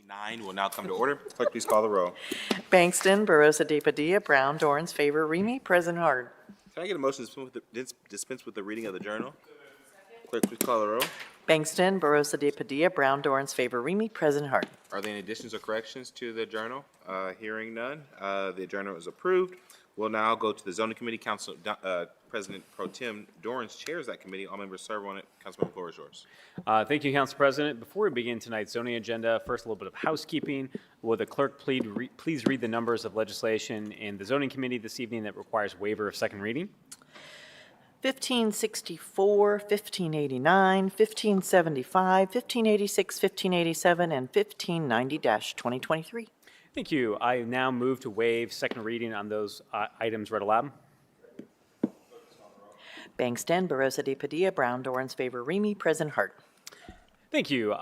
9 will now come to order. Clerk, please call the roll. Bangston, Barosa de Padilla, Brown, Dorans, favor, Remy, President Harden. Can I get a motion to dispense with the reading of the journal? Clerk, please call the roll. Bangston, Barosa de Padilla, Brown, Dorans, favor, Remy, President Harden. Are there any additions or corrections to the journal? Hearing none, the journal is approved. We'll now go to the zoning committee. Council President Pro Tem Dorans chairs that committee. All members serve on it. Councilman, the floor is yours. Thank you, Council President. Before we begin tonight's zoning agenda, first a little bit of housekeeping. Will the clerk please read the numbers of legislation in the zoning committee this evening that requires waiver of second reading? 1564, 1589, 1575, 1586, 1587, and 1590-2023. Thank you. I now move to waive second reading on those items read aloud. Bangston, Barosa de Padilla, Brown, Dorans, favor, Remy, President Harden. Thank you.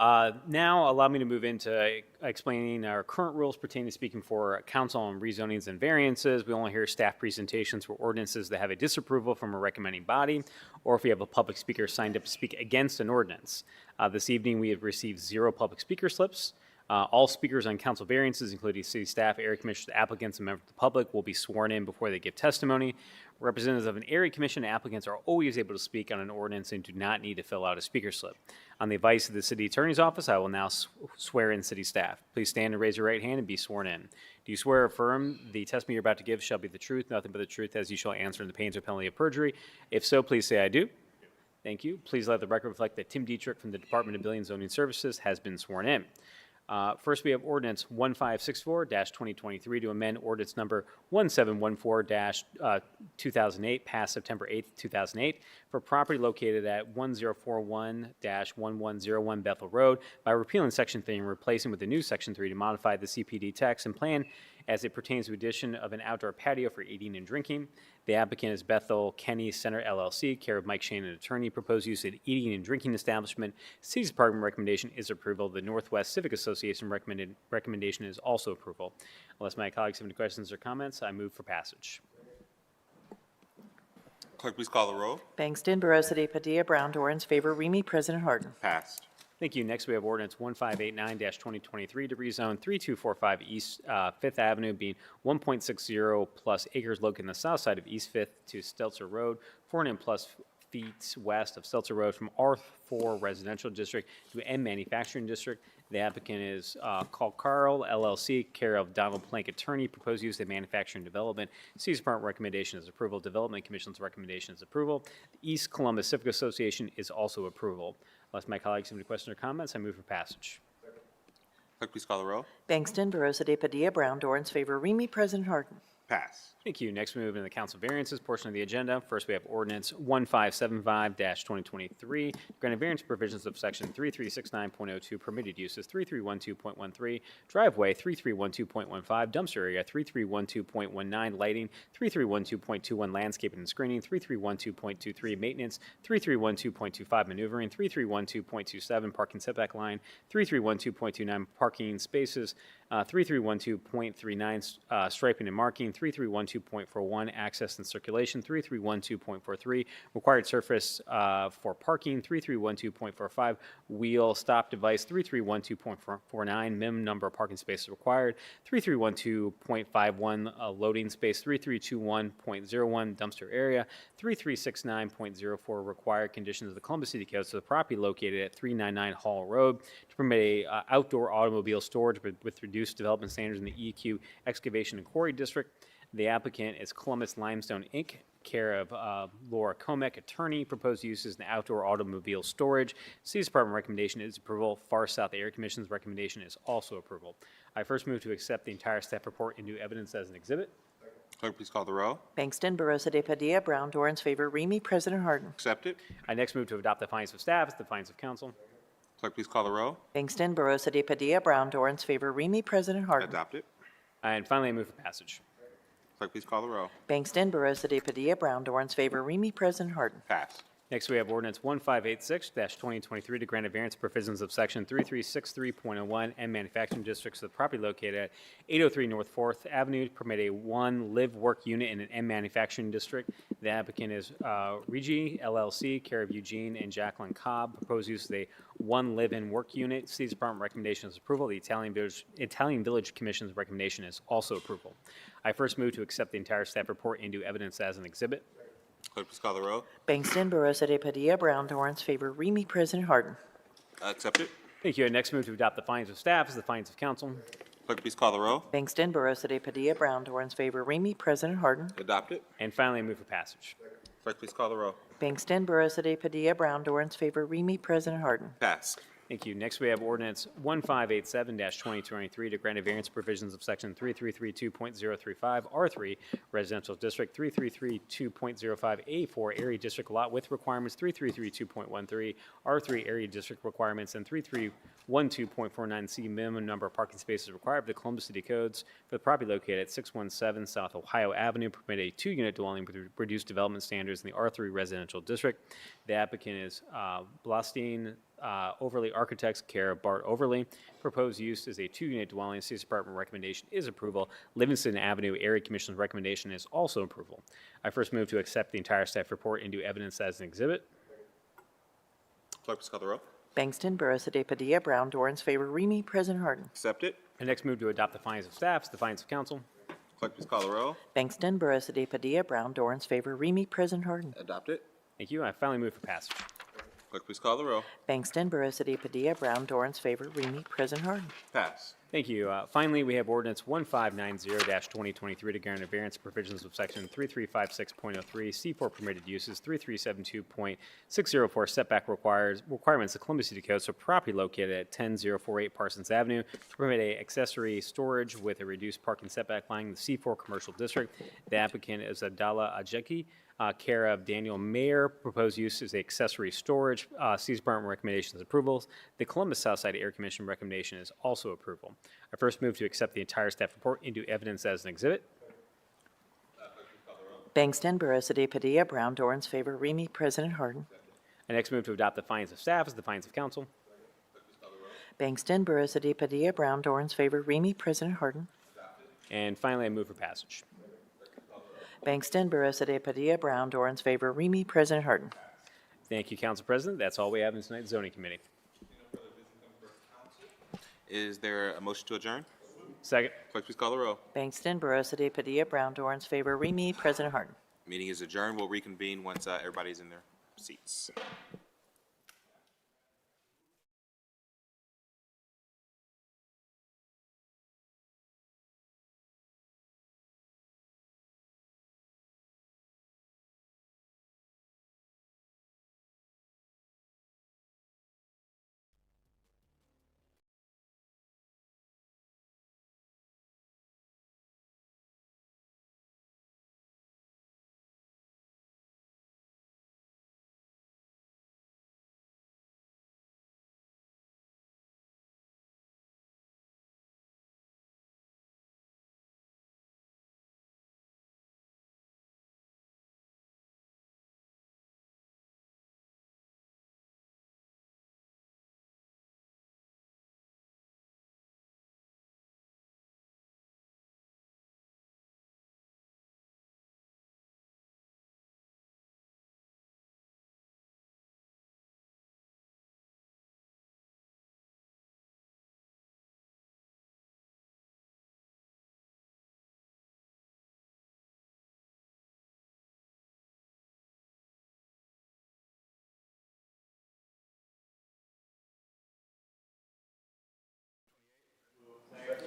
Now allow me to move into explaining our current rules pertaining to speaking for council on rezonings and variances. We only hear staff presentations for ordinances that have a disapproval from a recommending body, or if we have a public speaker signed up to speak against an ordinance. This evening we have received 0 public speaker slips. All speakers on council variances, including city staff, area commissioners, applicants, and members of the public, will be sworn in before they give testimony. Representatives of an area commission and applicants are always able to speak on an ordinance and do not need to fill out a speaker slip. On the advice of the city attorney's office, I will now swear in city staff. Please stand and raise your right hand and be sworn in. Do you swear or affirm the testimony you're about to give shall be the truth, nothing but the truth, as you shall answer in the pains or penalty of perjury? If so, please say I do. Thank you. Please let the record reflect that Tim Dietrich from the Department of Building and Zoning Services has been sworn in. First, we have ordinance 1564-2023 to amend ordinance number 1714-2008, passed September 8th, 2008, for property located at 1041-1101 Bethel Road by repealing Section 3 and replacing with the new Section 3 to modify the CPD text and plan as it pertains to addition of an outdoor patio for eating and drinking. The applicant is Bethel Kenny Center LLC, care of Mike Shannon, attorney. Proposed use of eating and drinking establishment. City's Department recommendation is approval. The Northwest Civic Association recommendation is also approval. Unless my colleagues have any questions or comments, I move for passage. Clerk, please call the roll. Bangston, Barosa de Padilla, Brown, Dorans, favor, Remy, President Harden. Passed. Thank you. Next, we have ordinance 1589-2023 to rezone 3245 East 5th Avenue, being 1.60 plus acres located on the south side of East 5th to Stelzer Road, 400 plus feet west of Stelzer Road from R4 Residential District to M Manufacturing District. The applicant is called Carl LLC, care of Donald Plank, attorney. Proposed use of manufacturing development. City's Department recommendation is approval. Development Commission's recommendation is approval. The East Columbus Civic Association is also approval. Unless my colleagues have any questions or comments, I move for passage. Clerk, please call the roll. Bangston, Barosa de Padilla, Brown, Dorans, favor, Remy, President Harden. Pass. Thank you. Next, we move into the council variances portion of the agenda. First, we have ordinance 1575-2023, granting variance provisions of section 3369.02, permitted uses 3312.13, driveway 3312.15, dumpster area 3312.19, lighting 3312.21, landscaping and screening 3312.23, maintenance 3312.25, maneuvering 3312.27, parking setback line 3312.29, parking spaces 3312.39, striping and marking 3312.41, access and circulation 3312.43, required surface for parking 3312.45, wheel stop device 3312.49, minimum number of parking spaces required 3312.51, loading space 3321.01, dumpster area 3369.04, required conditions of the Columbus City Code, so the property located at 399 Hall Road to permit a outdoor automobile storage with reduced development standards in the EQ excavation and quarry district. The applicant is Columbus Limestone Inc., care of Laura Comek, attorney. Proposed uses in outdoor automobile storage. City's Department recommendation is approval. Far South Area Commission's recommendation is also approval. I first move to accept the entire staff report into evidence as an exhibit. Clerk, please call the roll. Bangston, Barosa de Padilla, Brown, Dorans, favor, Remy, President Harden. Accept it. I next move to adopt the findings of staff as the findings of council. Clerk, please call the roll. Bangston, Barosa de Padilla, Brown, Dorans, favor, Remy, President Harden. Adopt it. And finally, I move for passage. Clerk, please call the roll. Bangston, Barosa de Padilla, Brown, Dorans, favor, Remy, President Harden. Pass. Next, we have ordinance 1586-2023 to grant a variance provisions of section 3363.01 and manufacturing districts of the property located at 803 North 4th Avenue to permit a one live-work unit in an M manufacturing district. The applicant is Regi LLC, care of Eugene and Jacqueline Cobb. Proposed use is a one live-in work unit. City's Department recommendation is approval. The Italian Village Commission's recommendation is also approval. I first move to accept the entire staff report into evidence as an exhibit. Clerk, please call the row. Bangston, Barosa de Padilla, Brown, Dorans, favor, Remy, President Harden. Accepted. Thank you. I next move to adopt the findings of staff as the findings of council. Clerk, please call the row. Bangston, Barosa de Padilla, Brown, Dorans, favor, Remy, President Harden. Adopted. And finally, I move for passage. Clerk, please call the row. Bangston, Barosa de Padilla, Brown, Dorans, favor, Remy, President Harden. Pass. Thank you. Next, we have ordinance 1587-2023 to grant a variance provisions of section 3332.035 R3 Residential District, 3332.05A4 Area District Lot with requirements, 3332.13 R3 Area District requirements, and 3312.49C minimum number of parking spaces required for the Columbus City Codes for the property located at 617 South Ohio Avenue, permit a two-unit dwelling with reduced development standards in the R3 Residential District. The applicant is Blaustein Overley Architects, care of Bart Overley. Proposed use is a two-unit dwelling. City's Department recommendation is approval. Livingston Avenue Area Commission's recommendation is also approval. I first move to accept the entire staff report into evidence as an exhibit. Clerk, please call the row. Bangston, Barosa de Padilla, Brown, Dorans, favor, Remy, President Harden. Accepted. I next move to adopt the findings of staff as the findings of council. Clerk, please call the row. Bangston, Barosa de Padilla, Brown, Dorans, favor, Remy, President Harden. Adopted. Thank you. I finally move for passage. Clerk, please call the row. Bangston, Barosa de Padilla, Brown, Dorans, favor, Remy, President Harden. Pass. Thank you. Finally, we have ordinance 1590-2023 to grant a variance provisions of section 3356.03 C4 permitted uses, 3372.604 setback requirements of Columbus City Code, so property located at 10048 Parsons Avenue to permit a accessory storage with a reduced parking setback line in the C4 commercial district. The applicant is Abdallah Ajeki, care of Daniel Mayer. Proposed use is accessory storage. City's Department recommendation is approvals. The Columbus Southside Area Commission recommendation is also approval. I first move to accept the entire staff report into evidence as an exhibit. Bangston, Barosa de Padilla, Brown, Dorans, favor, Remy, President Harden. I next move to adopt the findings of staff as the findings of council. Bangston, Barosa de Padilla, Brown, Dorans, favor, Remy, President Harden. And finally, I move for passage. Bangston, Barosa de Padilla, Brown, Dorans, favor, Remy, President Harden. Thank you, Council President. That's all we have in tonight's zoning committee. Is there a motion to adjourn? Second. Clerk, please call the row. Bangston, Barosa de Padilla, Brown, Dorans, favor, Remy, President Harden. Meeting is adjourned. We'll reconvene once everybody's in their seats.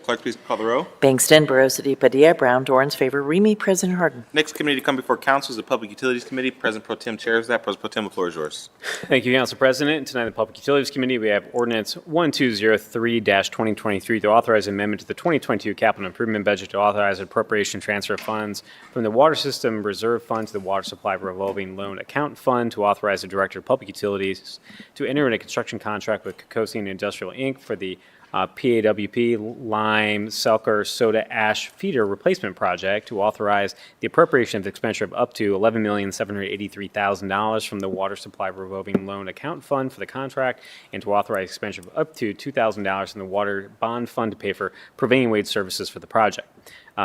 Clerk, please call the row. Bangston, Barosa de Padilla, Brown, Dorans, favor, Remy, President Harden. Next committee to come before council is the Public Utilities Committee. President Pro Tem chairs that. President Pro Tem, the floor is yours. Thank you, Council President. Tonight, in the Public Utilities Committee, we have ordinance 1203-2023 to authorize amendment to the 2022 capital improvement budget to authorize appropriation transfer of funds from the Water System Reserve Fund to the Water Supply Revolving Loan Account Fund to authorize the Director of Public Utilities to enter into a construction contract with Cocosine Industrial, Inc. for the PAWP Lime Selker Soda Ash Feeder Replacement Project to authorize the appropriation of the expenditure of up to $11,783,000 from the Water Supply Revolving Loan Account Fund for the contract, and to authorize expenditure of up to $2,000 from the Water Bond Fund to pay for prevailing wage services for the project.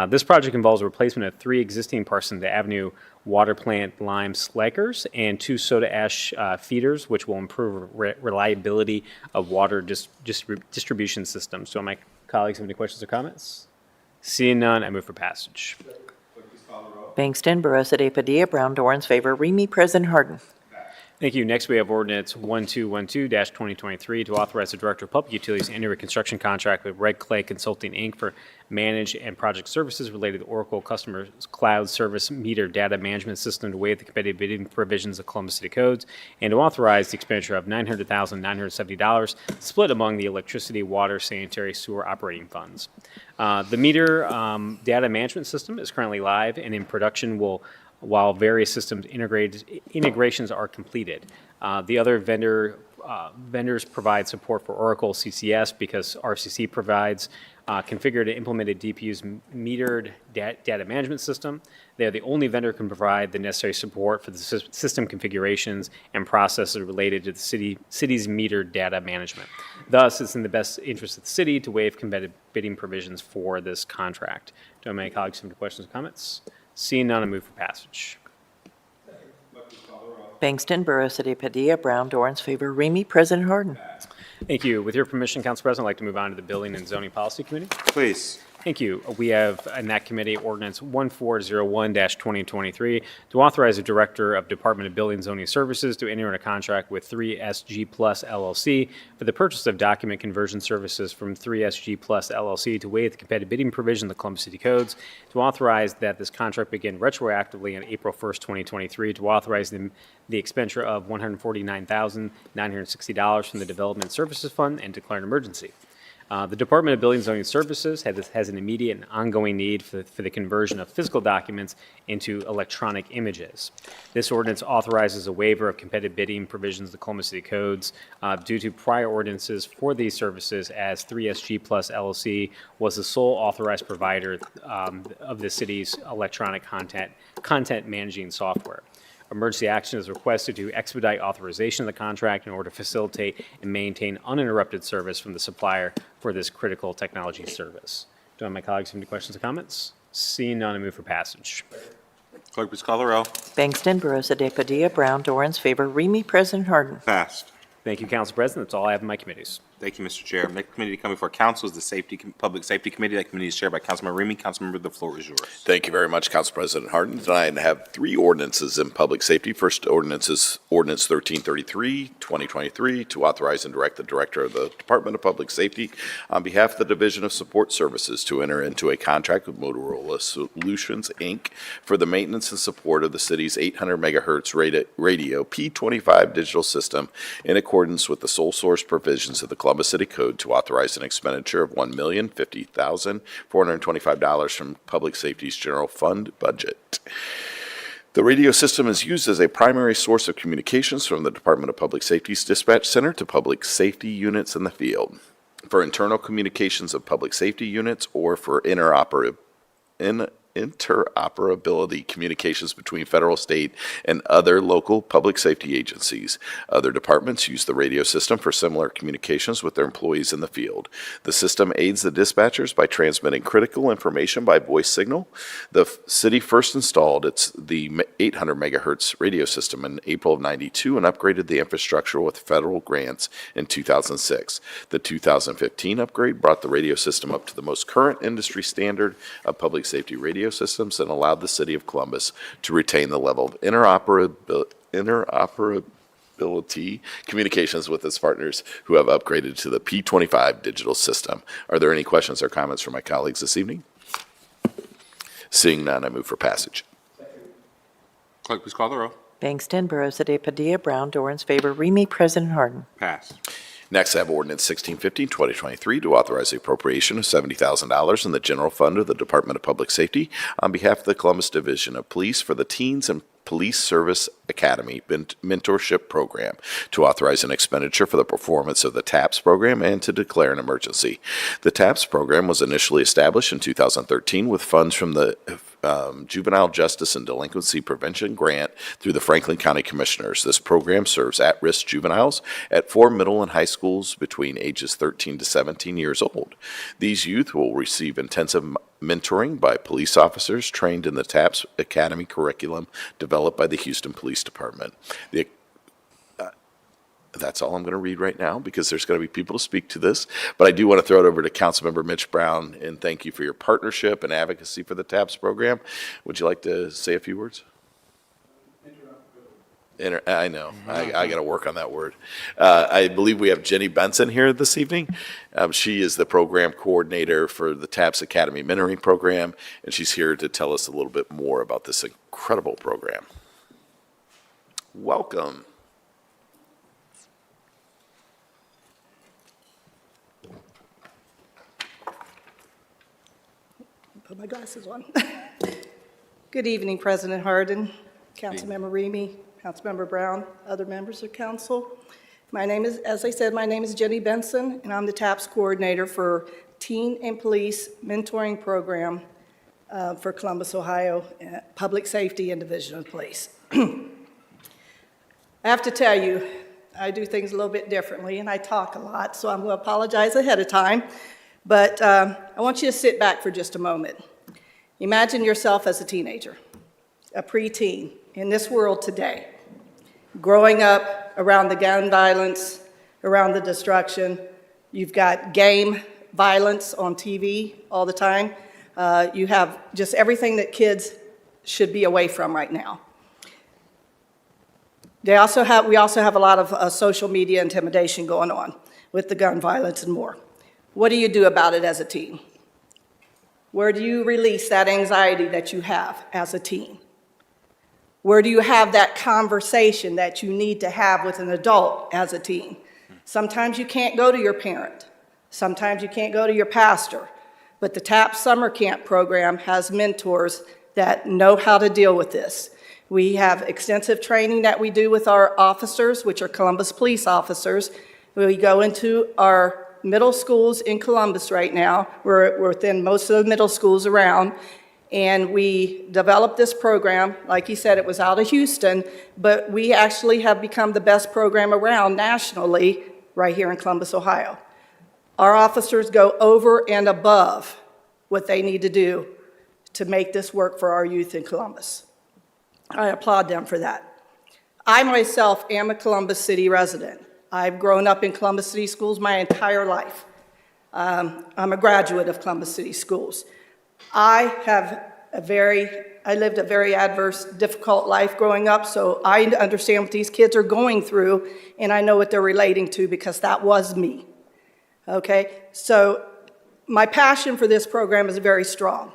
This project involves a replacement of 3 existing Parsons Avenue water plant lime slakers and 2 soda ash feeders, which will improve reliability of water distribution systems. So my colleagues have any questions or comments? Seeing none, I move for passage. Bangston, Barosa de Padilla, Brown, Dorans, favor, Remy, President Harden. Thank you. Next, we have ordinance 1212-2023 to authorize the Director of Public Utilities to enter a construction contract with Red Clay Consulting, Inc. for managed and project services related to Oracle Customer Cloud Service Meter Data Management System to waive the competitive bidding provisions of Columbus City Codes, and to authorize the expenditure of $900,970 split among the electricity, water, sanitary, sewer operating funds. The meter data management system is currently live and in production while various systems integrations are completed. The other vendors provide support for Oracle CCS because RCC provides configured and implemented DPU's metered data management system. They are the only vendor who can provide the necessary support for the system configurations and processes related to the city's metered data management. Thus, it's in the best interest of the city to waive competitive bidding provisions for this contract. Do my colleagues have any questions or comments? Seeing none, I move for passage. Bangston, Barosa de Padilla, Brown, Dorans, favor, Remy, President Harden. Thank you. With your permission, Council President, I'd like to move on to the Building and Zoning Policy Committee. Please. Thank you. We have in that committee ordinance 1401-2023 to authorize the Director of Department of Building and Zoning Services to enter into a contract with 3SG Plus LLC for the purchase of document conversion services from 3SG Plus LLC to waive the competitive bidding provision of the Columbus City Codes, to authorize that this contract begin retroactively on April 1st, 2023, to authorize the expenditure of $149,960 from the Development Services Fund and declare an emergency. The Department of Building and Zoning Services has an immediate and ongoing need for the conversion of physical documents into electronic images. This ordinance authorizes a waiver of competitive bidding provisions of the Columbus City Codes due to prior ordinances for these services, as 3SG Plus LLC was the sole authorized provider of the city's electronic content managing software. Emergency action is requested to expedite authorization of the contract in order to facilitate and maintain uninterrupted service from the supplier for this critical technology service. Do any of my colleagues have any questions or comments? Seeing none, I move for passage. Clerk, please call the row. Bangston, Barosa de Padilla, Brown, Dorans, favor, Remy, President Harden. Passed. Thank you, Council President. That's all I have in my committees. Thank you, Mr. Chair. Next committee to come before council is the Public Safety Committee. That committee is chaired by Councilmember Remy. Councilmember, the floor is yours. Thank you very much, Council President Hardin. Tonight I have 3 ordinances in public safety. First ordinance is Ordinance 1333, 2023, to authorize and direct the Director of the Department of Public Safety on behalf of the Division of Support Services to enter into a contract with Motorola Solutions, Inc. for the maintenance and support of the city's 800 megahertz radio P25 digital system in accordance with the sole source provisions of the Columbus City Code, to authorize an expenditure of $1,050,425 from Public Safety's General Fund budget. The radio system is used as a primary source of communications from the Department of Public Safety's dispatch center to public safety units in the field, for internal communications of public safety units, or for interoperability communications between federal, state, and other local public safety agencies. Other departments use the radio system for similar communications with their employees in the field. The system aids the dispatchers by transmitting critical information by voice signal. The city first installed the 800 megahertz radio system in April of '92 and upgraded the infrastructure with federal grants in 2006. The 2015 upgrade brought the radio system up to the most current industry standard of public safety radio systems and allowed the City of Columbus to retain the level of interoperability communications with its partners who have upgraded to the P25 digital system. Are there any questions or comments from my colleagues this evening? Seeing none, I move for passage. Clerk, please call the row. Bangston, Barosa de Padilla, Brown, Dorans, favor, Remy, President Harden. Pass. Next, I have Ordinance 1615, 2023, to authorize the appropriation of $70,000 in the general fund of the Department of Public Safety on behalf of the Columbus Division of Police for the Teens and Police Service Academy mentorship program, to authorize an expenditure for the performance of the TAPS program and to declare an emergency. The TAPS program was initially established in 2013 with funds from the Juvenile Justice and Delinquency Prevention Grant through the Franklin County Commissioners. This program serves at-risk juveniles at 4 middle and high schools between ages 13 to 17 years old. These youth will receive intensive mentoring by police officers trained in the TAPS Academy curriculum developed by the Houston Police Department. That's all I'm going to read right now because there's going to be people to speak to this. But I do want to throw it over to Councilmember Mitch Brown and thank you for your partnership and advocacy for the TAPS program. Would you like to say a few words? I know. I got to work on that word. I believe we have Jenny Benson here this evening. She is the program coordinator for the TAPS Academy Mentoring Program, and she's here to tell us a little bit more about this incredible program. Welcome. Put my glasses on. Good evening, President Hardin, Councilmember Remy, Councilmember Brown, other members of council. My name is, as I said, my name is Jenny Benson, and I'm the TAPS coordinator for Teen and Police Mentoring Program for Columbus, Ohio, Public Safety and Division of Police. I have to tell you, I do things a little bit differently, and I talk a lot, so I'm going to apologize ahead of time. But I want you to sit back for just a moment. Imagine yourself as a teenager, a preteen in this world today, growing up around the gun violence, around the destruction. You've got game violence on TV all the time. You have just everything that kids should be away from right now. We also have a lot of social media intimidation going on with the gun violence and more. What do you do about it as a teen? Where do you release that anxiety that you have as a teen? Where do you have that conversation that you need to have with an adult as a teen? Sometimes you can't go to your parent. Sometimes you can't go to your pastor. But the TAPS Summer Camp program has mentors that know how to deal with this. We have extensive training that we do with our officers, which are Columbus police officers. We go into our middle schools in Columbus right now. We're within most of the middle schools around, and we developed this program. Like he said, it was out of Houston, but we actually have become the best program around nationally right here in Columbus, Ohio. Our officers go over and above what they need to do to make this work for our youth in Columbus. I applaud them for that. I myself am a Columbus City resident. I've grown up in Columbus City schools my entire life. I'm a graduate of Columbus City schools. I lived a very adverse, difficult life growing up, so I understand what these kids are going through, and I know what they're relating to because that was me. Okay, so my passion for this program is very strong.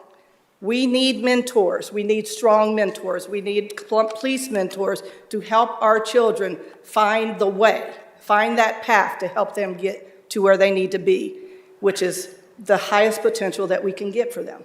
We need mentors. We need strong mentors. We need police mentors to help our children find the way, find that path to help them get to where they need to be, which is the highest potential that we can get for them.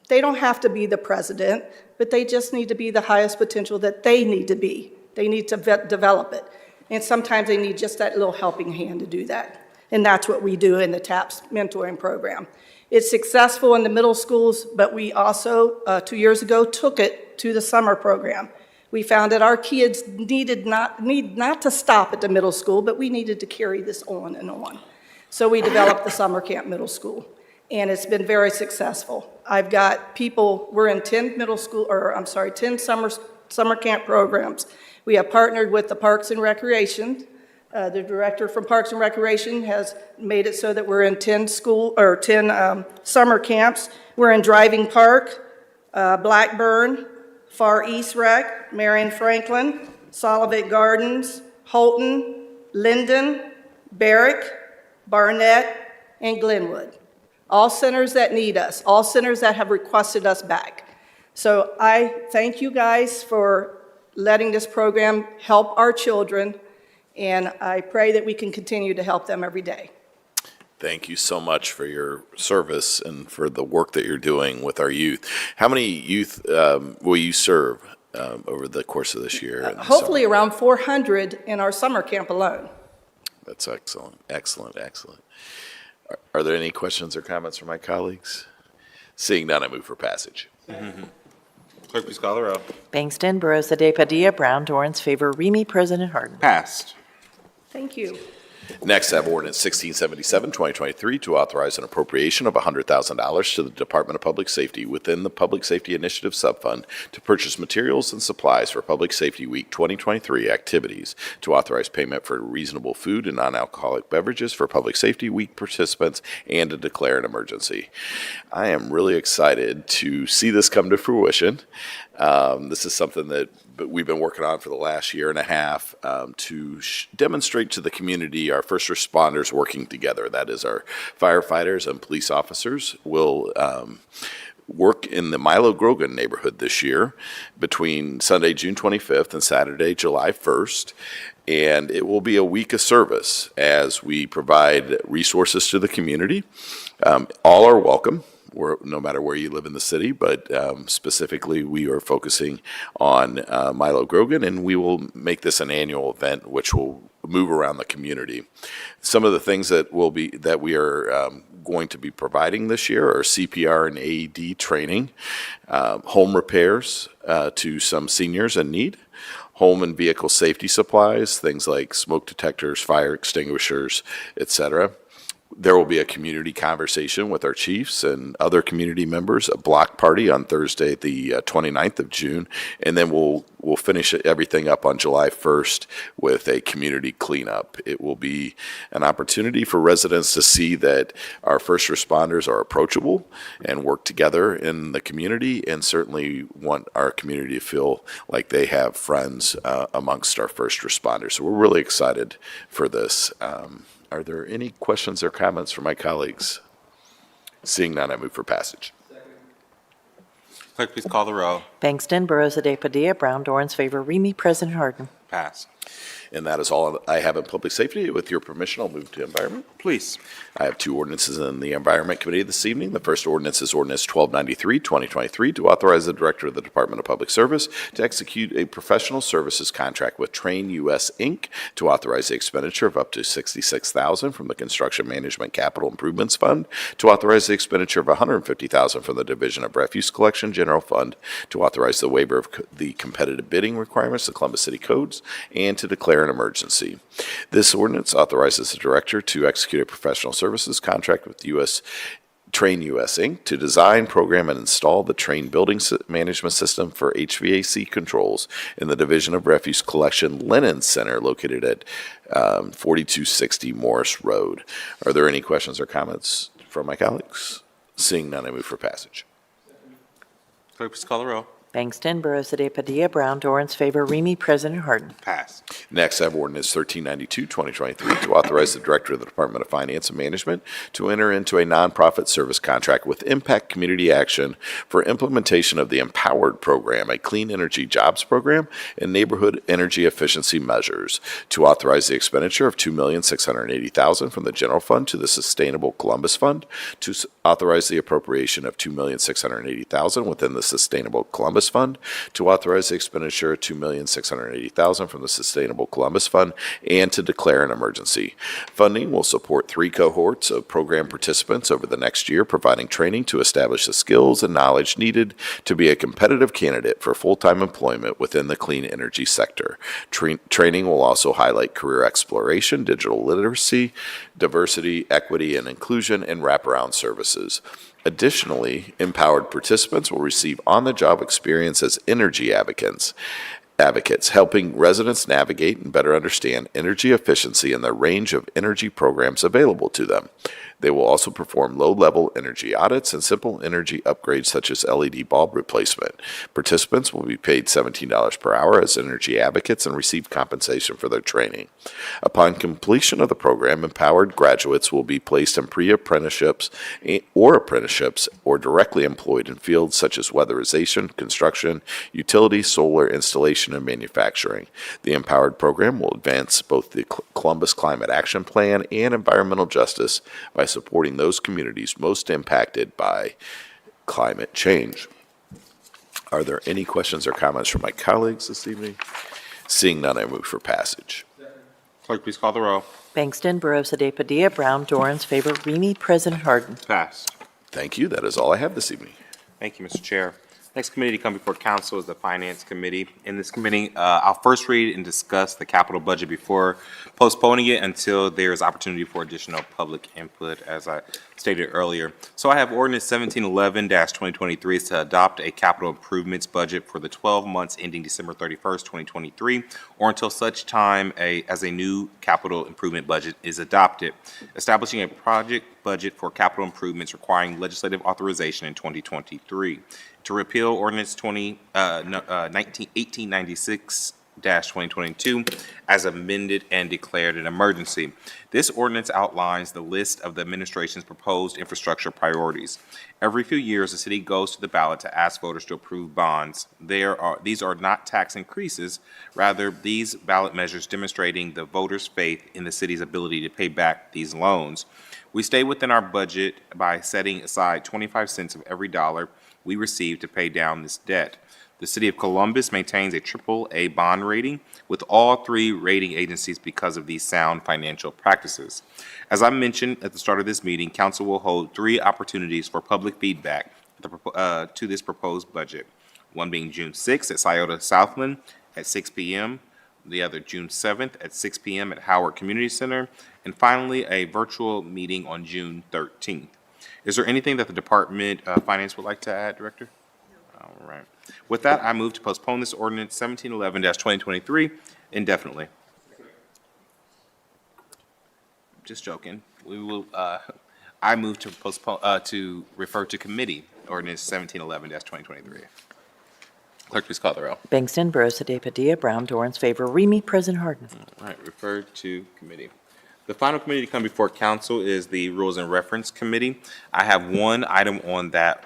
They don't have to be the president, but they just need to be the highest potential that they need to be. They need to develop it. And sometimes they need just that little helping hand to do that. And that's what we do in the TAPS mentoring program. It's successful in the middle schools, but we also, 2 years ago, took it to the summer program. We found that our kids need not to stop at the middle school, but we needed to carry this on and on. So we developed the Summer Camp Middle School, and it's been very successful. I've got people, we're in 10 summer camp programs. We have partnered with the Parks and Recreation. The director from Parks and Recreation has made it so that we're in 10 summer camps. We're in Driving Park, Blackburn, Far East Rec, Marion Franklin, Sullivan Gardens, Holton, Linden, Barrick, Barnett, and Glenwood. All centers that need us, all centers that have requested us back. So I thank you guys for letting this program help our children, and I pray that we can continue to help them every day. Thank you so much for your service and for the work that you're doing with our youth. How many youth will you serve over the course of this year. And so- Hopefully around 400 in our summer camp alone. That's excellent, excellent, excellent. Are there any questions or comments from my colleagues? Seeing none, I move for passage. Clerk, please call the row. Bangston, Barosa de Padilla, Brown, Dorans, favor, Remy, President Harden. Passed. Thank you. Next, I have ordinance 1677, 2023, to authorize an appropriation of $100,000 to the Department of Public Safety within the Public Safety Initiative Subfund to purchase materials and supplies for Public Safety Week 2023 activities, to authorize payment for reasonable food and non-alcoholic beverages for Public Safety Week participants, and to declare an emergency. I am really excited to see this come to fruition. This is something that we've been working on for the last year and a half to demonstrate to the community our first responders working together. That is, our firefighters and police officers will work in the Milo Grogan neighborhood this year between Sunday, June 25th and Saturday, July 1st. And it will be a week of service as we provide resources to the community. All are welcome, no matter where you live in the city, but specifically we are focusing on Milo Grogan, and we will make this an annual event which will move around the community. Some of the things that we are going to be providing this year are CPR and AED training, home repairs to some seniors in need, home and vehicle safety supplies, things like smoke detectors, fire extinguishers, etc. There will be a community conversation with our chiefs and other community members, a block party on Thursday, the 29th of June, and then we'll finish everything up on July 1st with a community cleanup. It will be an opportunity for residents to see that our first responders are approachable and work together in the community, and certainly want our community to feel like they have friends amongst our first responders. So we're really excited for this. Are there any questions or comments from my colleagues? Seeing none, I move for passage. Clerk, please call the row. Bangston, Barosa de Padilla, Brown, Dorans, favor, Remy, President Harden. Passed. And that is all I have in public safety. With your permission, I'll move to environment. Please. I have two ordinances in the Environment Committee this evening. The first ordinance is Ordinance 1293, 2023, to authorize the Director of the Department of Public Service to execute a professional services contract with Train US, Inc., to authorize the expenditure of up to $66,000 from the Construction Management Capital Improvements Fund, to authorize the expenditure of $150,000 from the Division of Refuse Collection General Fund, to authorize the waiver of the competitive bidding requirements of Columbus City Codes, and to declare an emergency. This ordinance authorizes the Director to execute a professional services contract with Train US, Inc. to design, program, and install the Train Building Management System for HVAC controls in the Division of Refuse Collection Linen Center located at 4260 Morris Road. Are there any questions or comments from my colleagues? Seeing none, I move for passage. Clerk, please call the row. Bangston, Barosa de Padilla, Brown, Dorans, favor, Remy, President Harden. Passed. Next, I have ordinance 1392, 2023, to authorize the Director of the Department of Finance and Management to enter into a nonprofit service contract with Impact Community Action for implementation of the Empowered Program, a clean energy jobs program, and neighborhood energy efficiency measures, to authorize the expenditure of $2,680,000 from the general fund to the Sustainable Columbus Fund, to authorize the appropriation of $2,680,000 within the Sustainable Columbus Fund, to authorize the expenditure of $2,680,000 from the Sustainable Columbus Fund, and to declare an emergency. Funding will support 3 cohorts of program participants over the next year, providing training to establish the skills and knowledge needed to be a competitive candidate for full-time employment within the clean energy sector. Training will also highlight career exploration, digital literacy, diversity, equity, and inclusion, and wraparound services. Additionally, empowered participants will receive on-the-job experience as energy advocates, helping residents navigate and better understand energy efficiency and the range of energy programs available to them. They will also perform low-level energy audits and simple energy upgrades such as LED bulb replacement. Participants will be paid $17 per hour as energy advocates and receive compensation for their training. Upon completion of the program, empowered graduates will be placed in pre-apprenticeships or directly employed in fields such as weatherization, construction, utility, solar installation, and manufacturing. The empowered program will advance both the Columbus Climate Action Plan and environmental justice by supporting those communities most impacted by climate change. Are there any questions or comments from my colleagues this evening? Seeing none, I move for passage. Clerk, please call the row. Bangston, Barosa de Padilla, Brown, Dorans, favor, Remy, President Harden. Passed. Thank you. That is all I have this evening. Thank you, Mr. Chair. Next committee to come before council is the Finance Committee. In this committee, I'll first read and discuss the capital budget before postponing it until there is opportunity for additional public input, as I stated earlier. So I have ordinance 1711-2023 to adopt a capital improvements budget for the 12 months ending December 31st, 2023, or until such time as a new capital improvement budget is adopted, establishing a project budget for capital improvements requiring legislative authorization in 2023. To repeal ordinance 1896-2022 as amended and declared an emergency. This ordinance outlines the list of the administration's proposed infrastructure priorities. Every few years, the city goes to the ballot to ask voters to approve bonds. These are not tax increases. Rather, these ballot measures demonstrating the voters' faith in the city's ability to pay back these loans. We stay within our budget by setting aside 25 cents of every dollar we receive to pay down this debt. The City of Columbus maintains a AAA bond rating with all three rating agencies because of these sound financial practices. As I mentioned at the start of this meeting, Council will hold 3 opportunities for public feedback to this proposed budget. One being June 6th at Scioto Southland at 6 p.m., the other June 7th at 6 p.m. at Howard Community Center, and finally a virtual meeting on June 13th. Is there anything that the Department of Finance would like to add, Director? All right. With that, I move to postpone this ordinance 1711-2023 indefinitely. Just joking. We will. I move to postpone to refer to committee ordinance 1711-2023. Clerk, please call the row. Bangston, Barosa de Padilla, Brown, Dorans, favor, Remy, President Harden. All right, referred to committee. The final committee to come before council is the Rules and Reference Committee. I have one item on that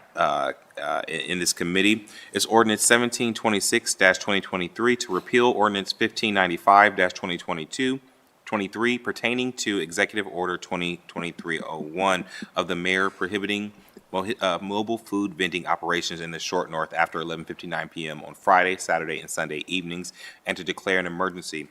in this committee. It's ordinance 1726-2023 to repeal ordinance 1595-2022 23 pertaining to Executive Order 2023-01 of the mayor prohibiting mobile food vending operations in the Short North after 11:59 p.m. on Friday, Saturday, and Sunday evenings, and to declare an emergency.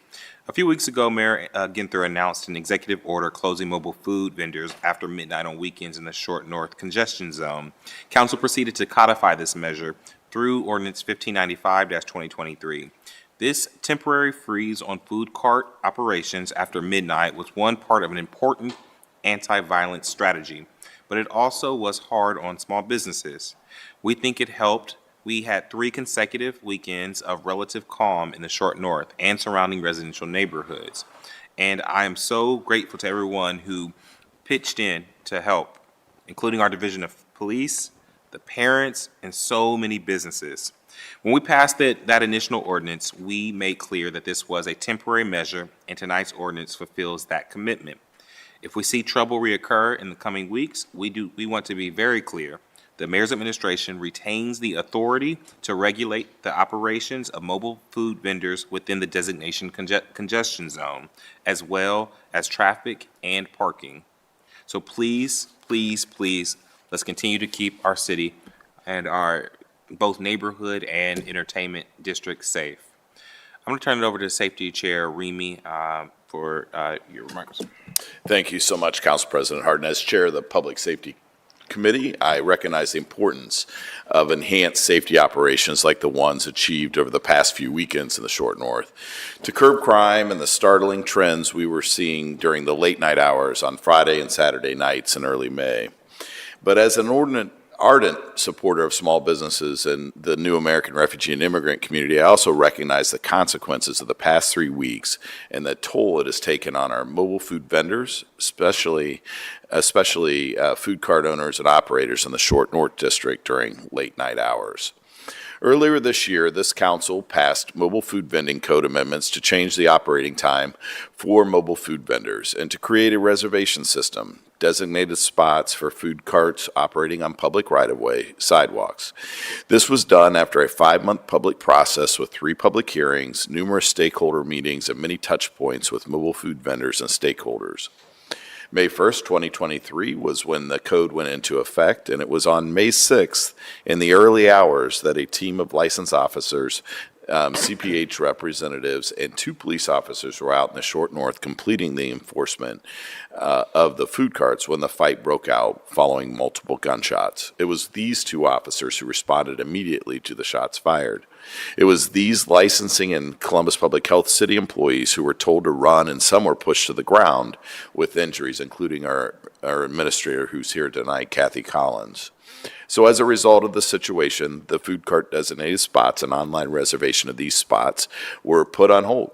A few weeks ago, Mayor Ginther announced an executive order closing mobile food vendors after midnight on weekends in the Short North congestion zone. Council proceeded to codify this measure through ordinance 1595-2023. This temporary freeze on food cart operations after midnight was one part of an important anti-violence strategy, but it also was hard on small businesses. We think it helped. We had 3 consecutive weekends of relative calm in the Short North and surrounding residential neighborhoods. And I am so grateful to everyone who pitched in to help, including our Division of Police, the parents, and so many businesses. When we passed that initial ordinance, we made clear that this was a temporary measure, and tonight's ordinance fulfills that commitment. If we see trouble reoccur in the coming weeks, we want to be very clear. The mayor's administration retains the authority to regulate the operations of mobile food vendors within the designation congestion zone, as well as traffic and parking. So please, please, please, let's continue to keep our city and our both neighborhood and entertainment districts safe. I'm going to turn it over to Safety Chair Remy for your remarks. Thank you so much, Council President Hardin. As Chair of the Public Safety Committee, I recognize the importance of enhanced safety operations like the ones achieved over the past few weekends in the Short North to curb crime and the startling trends we were seeing during the late night hours on Friday and Saturday nights in early May. But as an ardent supporter of small businesses and the new American refugee and immigrant community, I also recognize the consequences of the past 3 weeks and the toll it has taken on our mobile food vendors, especially food cart owners and operators in the Short North District during late night hours. Earlier this year, this council passed mobile food vending code amendments to change the operating time for mobile food vendors and to create a reservation system, designated spots for food carts operating on public right-of-way sidewalks. This was done after a 5-month public process with 3 public hearings, numerous stakeholder meetings, and many touch points with mobile food vendors and stakeholders. May 1st, 2023 was when the code went into effect, and it was on May 6th in the early hours that a team of licensed officers, CPH representatives, and 2 police officers were out in the Short North completing the enforcement of the food carts when the fight broke out following multiple gunshots. It was these 2 officers who responded immediately to the shots fired. It was these licensing and Columbus Public Health City employees who were told to run, and some were pushed to the ground with injuries, including our administrator who's here tonight, Kathy Collins. So as a result of the situation, the food cart designated spots and online reservation of these spots were put on hold.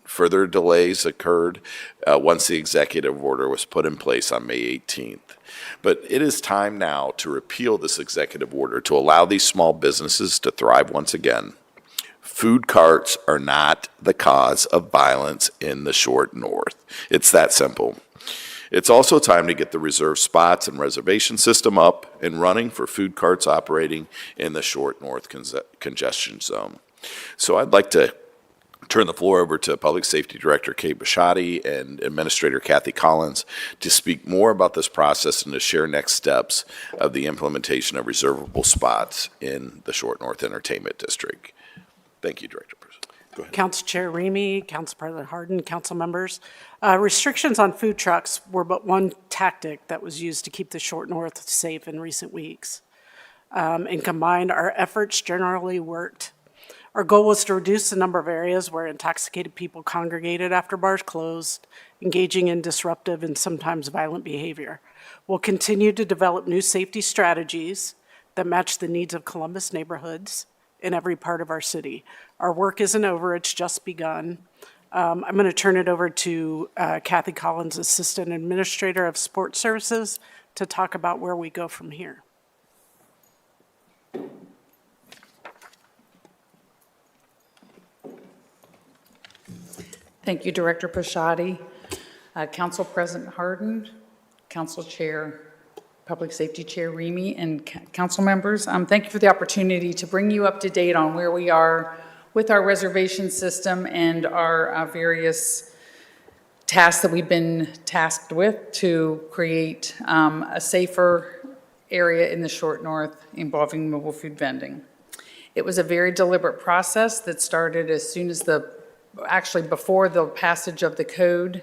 Further delays occurred once the executive order was put in place on May 18th. But it is time now to repeal this executive order to allow these small businesses to thrive once again. Food carts are not the cause of violence in the Short North. It's that simple. It's also time to get the reserved spots and reservation system up and running for food carts operating in the Short North congestion zone. So I'd like to turn the floor over to Public Safety Director Kate Bisciotti and Administrator Kathy Collins to speak more about this process and to share next steps of the implementation of reservable spots in the Short North Entertainment District. Thank you, Director. Go ahead. Council Chair Remy, Council President Hardin, council members. Restrictions on food trucks were but one tactic that was used to keep the Short North safe in recent weeks. And combined, our efforts generally worked. Our goal was to reduce the number of areas where intoxicated people congregated after bars closed, engaging in disruptive and sometimes violent behavior. We'll continue to develop new safety strategies that match the needs of Columbus neighborhoods in every part of our city. Our work isn't over, it's just begun. I'm going to turn it over to Kathy Collins, Assistant Administrator of Support Services, to talk about where we go from here. Thank you, Director Bisciotti, Council President Hardin, Council Chair, Public Safety Chair Remy, and council members. Thank you for the opportunity to bring you up to date on where we are with our reservation system and our various tasks that we've been tasked with to create a safer area in the Short North involving mobile food vending. It was a very deliberate process that started as soon as actually before the passage of the code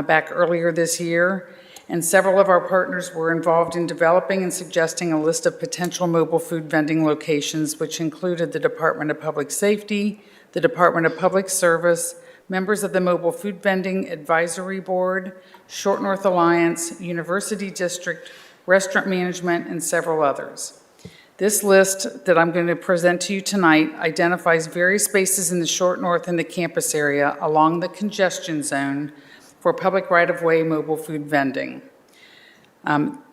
back earlier this year. And several of our partners were involved in developing and suggesting a list of potential mobile food vending locations, which included the Department of Public Safety, the Department of Public Service, members of the Mobile Food Vending Advisory Board, Short North Alliance, University District, Restaurant Management, and several others. This list that I'm going to present to you tonight identifies various spaces in the Short North and the campus area along the congestion zone for public right-of-way mobile food vending.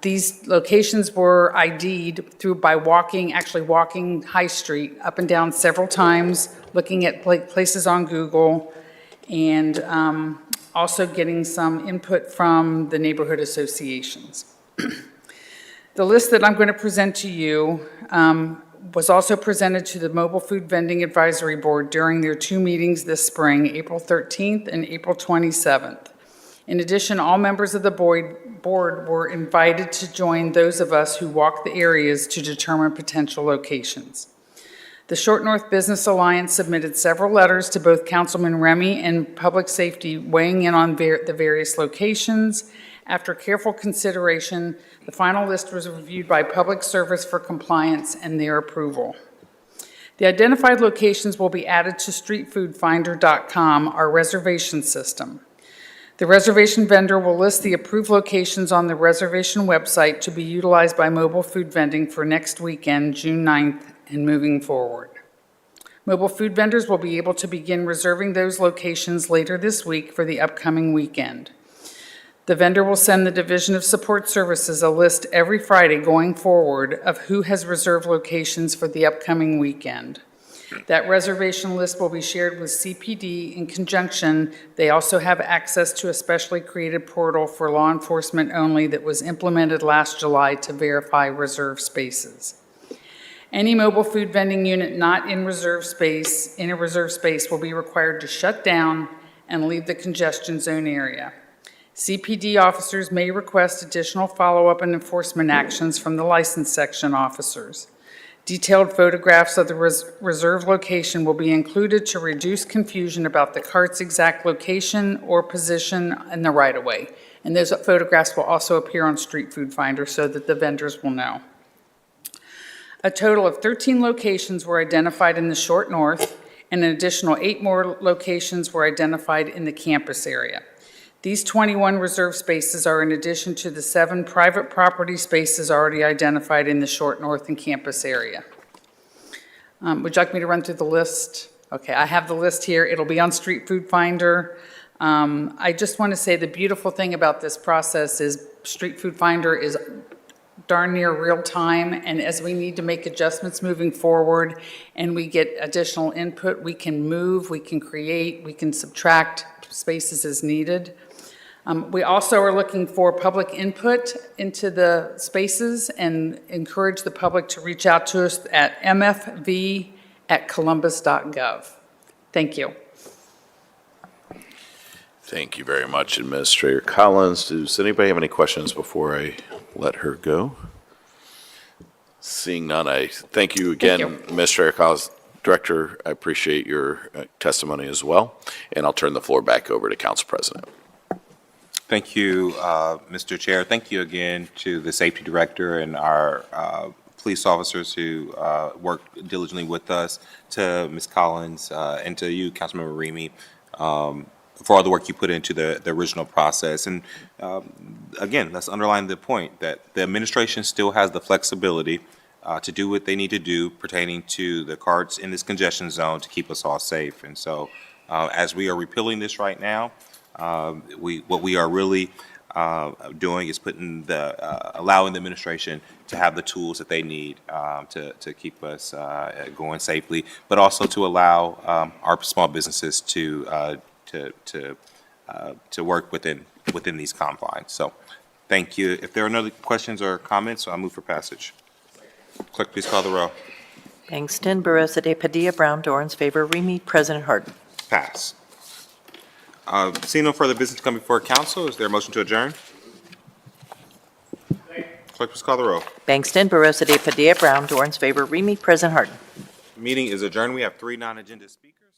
These locations were ID'd by walking High Street up and down several times, looking at places on Google, and also getting some input from the neighborhood associations. The list that I'm going to present to you was also presented to the Mobile Food Vending Advisory Board during their 2 meetings this spring, April 13th and April 27th. In addition, all members of the board were invited to join those of us who walked the areas to determine potential locations. The Short North Business Alliance submitted several letters to both Councilman Remy and Public Safety weighing in on the various locations. After careful consideration, the final list was reviewed by Public Service for compliance and their approval. The identified locations will be added to streetfoodfinder.com, our reservation system. The reservation vendor will list the approved locations on the reservation website to be utilized by mobile food vending for next weekend, June 9th, and moving forward. Mobile food vendors will be able to begin reserving those locations later this week for the upcoming weekend. The vendor will send the Division of Support Services a list every Friday going forward of who has reserved locations for the upcoming weekend. That reservation list will be shared with CPD in conjunction. They also have access to a specially created portal for law enforcement only that was implemented last July to verify reserved spaces. Any mobile food vending unit not in a reserved space will be required to shut down and leave the congestion zone area. CPD officers may request additional follow-up and enforcement actions from the license section officers. Detailed photographs of the reserve location will be included to reduce confusion about the cart's exact location or position in the right-of-way. And those photographs will also appear on Street Food Finder so that the vendors will know. A total of 13 locations were identified in the Short North, and an additional 8 more locations were identified in the campus area. These 21 reserve spaces are in addition to the 7 private property spaces already identified in the Short North and campus area. Would you like me to run through the list? Okay, I have the list here. It'll be on Street Food Finder. I just want to say the beautiful thing about this process is Street Food Finder is darn near real time, and as we need to make adjustments moving forward and we get additional input, we can move, we can create, we can subtract spaces as needed. We also are looking for public input into the spaces and encourage the public to reach out to us at mfv@columbus.gov. Thank you. Thank you very much, Administrator Collins. Does anybody have any questions before I let her go? Seeing none, I thank you again, Administrator Collins. Director, I appreciate your testimony as well, and I'll turn the floor back over to Council President. Thank you, Mr. Chair. Thank you again to the Safety Director and our police officers who worked diligently with us, to Ms. Collins, and to you, Councilmember Remy, for all the work you put into the original process. And again, let's underline the point that the administration still has the flexibility to do what they need to do pertaining to the carts in this congestion zone to keep us all safe. And so as we are repealing this right now, what we are really doing is putting allowing the administration to have the tools that they need to keep us going safely, but also to allow our small businesses to work within these confines. So thank you. If there are no other questions or comments, I'll move for passage. Clerk, please call the roll. Bangston, Barosa de Padilla, Brown, Dorans, favor, Remy, President Hardin. Pass. Seeing no further business to come before council, is there a motion to adjourn? Clerk, please call the roll. Bangston, Barosa de Padilla, Brown, Dorans, favor, Remy, President Hardin. Meeting is adjourned. We have 3 non-agenda speakers.